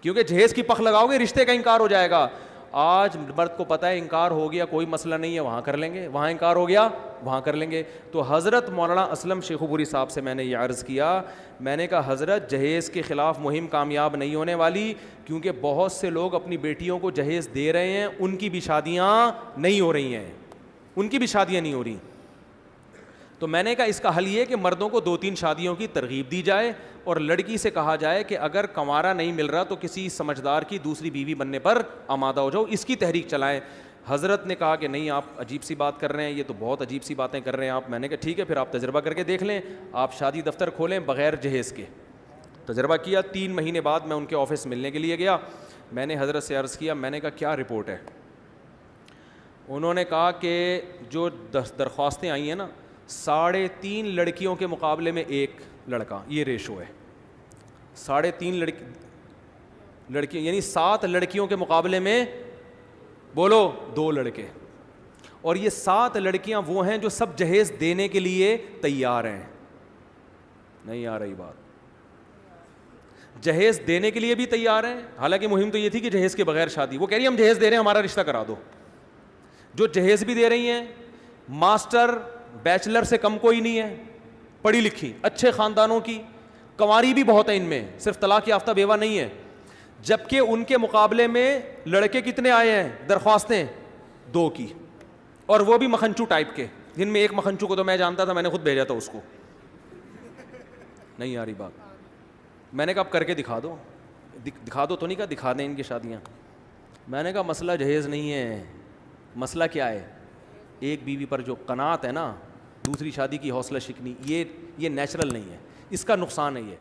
Speaker 2: کیونکہ جہیز کی پخ لگاؤ گے رشتے کا انکار ہو جائے گا. آج مرد کو پتہ ہے انکار ہو گیا کوئی مسئلہ نہیں ہے, وہاں کر لیں گے, وہاں انکار ہو گیا وہاں کر لیں گے. تو حضرت مولانا اسلم شیخو پوری صاحب سے میں نے یہ عرض کیا, میں نے کہا حضرت جہیز کے خلاف مہم کامیاب نہیں ہونے والی, کیونکہ بہت سے لوگ اپنی بیٹیوں کو جہیز دے رہے ہیں, ان کی بھی شادیاں نہیں ہو رہی ہیں, ان کی بھی شادیاں نہیں ہو رہی. تو میں نے کہا اس کا حل یہ کہ مردوں کو 2-3 شادیوں کی ترغیب دی جائے, اور لڑکی سے کہا جائے کہ اگر کنوارا نہیں مل رہا تو کسی سمجھدار کی دوسری بیوی بننے پر آمادہ ہو جاؤ, اس کی تحریک چلائیں. حضرت نے کہا کہ نہیں آپ عجیب سی بات کر رہے ہیں, یہ تو بہت عجیب سی باتیں کر رہے ہیں آپ. میں نے کہا ٹھیک ہے پھر آپ تجربہ کر کے دیکھ لیں, آپ شادی دفتر کھولیں بغیر جہیز کے. تجربہ کیا, 3 مہینے بعد میں ان کے آفس ملنے کے لیے گیا. میں نے حضرت سے عرض کیا, میں نے کہا کیا رپورٹ ہے. انہوں نے کہا کہ جو درخواستیں آئی ہیں نا, 3.5 لڑکیوں کے مقابلے میں 1 لڑکا, یہ ریشو ہے. 3.5 لڑکی یعنی 7 لڑکیوں کے مقابلے میں بولو 2 لڑکے. اور یہ 7 لڑکیاں وہ ہیں جو سب جہیز دینے کے لیے تیار ہیں. نہیں آ رہی بات, جہیز دینے کے لیے بھی تیار ہیں. حالانکہ مہم تو یہ تھی کہ جہیز کے بغیر شادی, وہ کہہ رہی ہیں ہم جہیز دے رہے ہیں ہمارا رشتہ کرا دو. جو جہیز بھی دے رہی ہیں, ماسٹر بیچلر سے کم کوئی نہیں ہے, پڑھی لکھی اچھے خاندانوں کی, کنواری بھی بہت ہیں ان میں, صرف طلاق یافتہ بیوہ نہیں ہے. جبکہ ان کے مقابلے میں لڑکے کتنے آئے ہیں درخواستیں, 2 کی, اور وہ بھی مکھنچو ٹائپ کے, جن میں ایک مکھنچو کو تو میں جانتا تھا, میں نے خود بھیجا تھا اس کو. نہیں آ رہی بات. میں نے کہا اب کر کے دکھا دو. دکھا دو تو نہیں کہا, دکھا دیں ان کی شادیاں. میں نے کہا مسئلہ جہیز نہیں ہے, مسئلہ کیا ہے, ایک بیوی پر جو قناعت ہے نا, دوسری شادی کی حوصلہ شکنی, یہ نیچرل نہیں ہے, اس کا نقصان ہے یہ.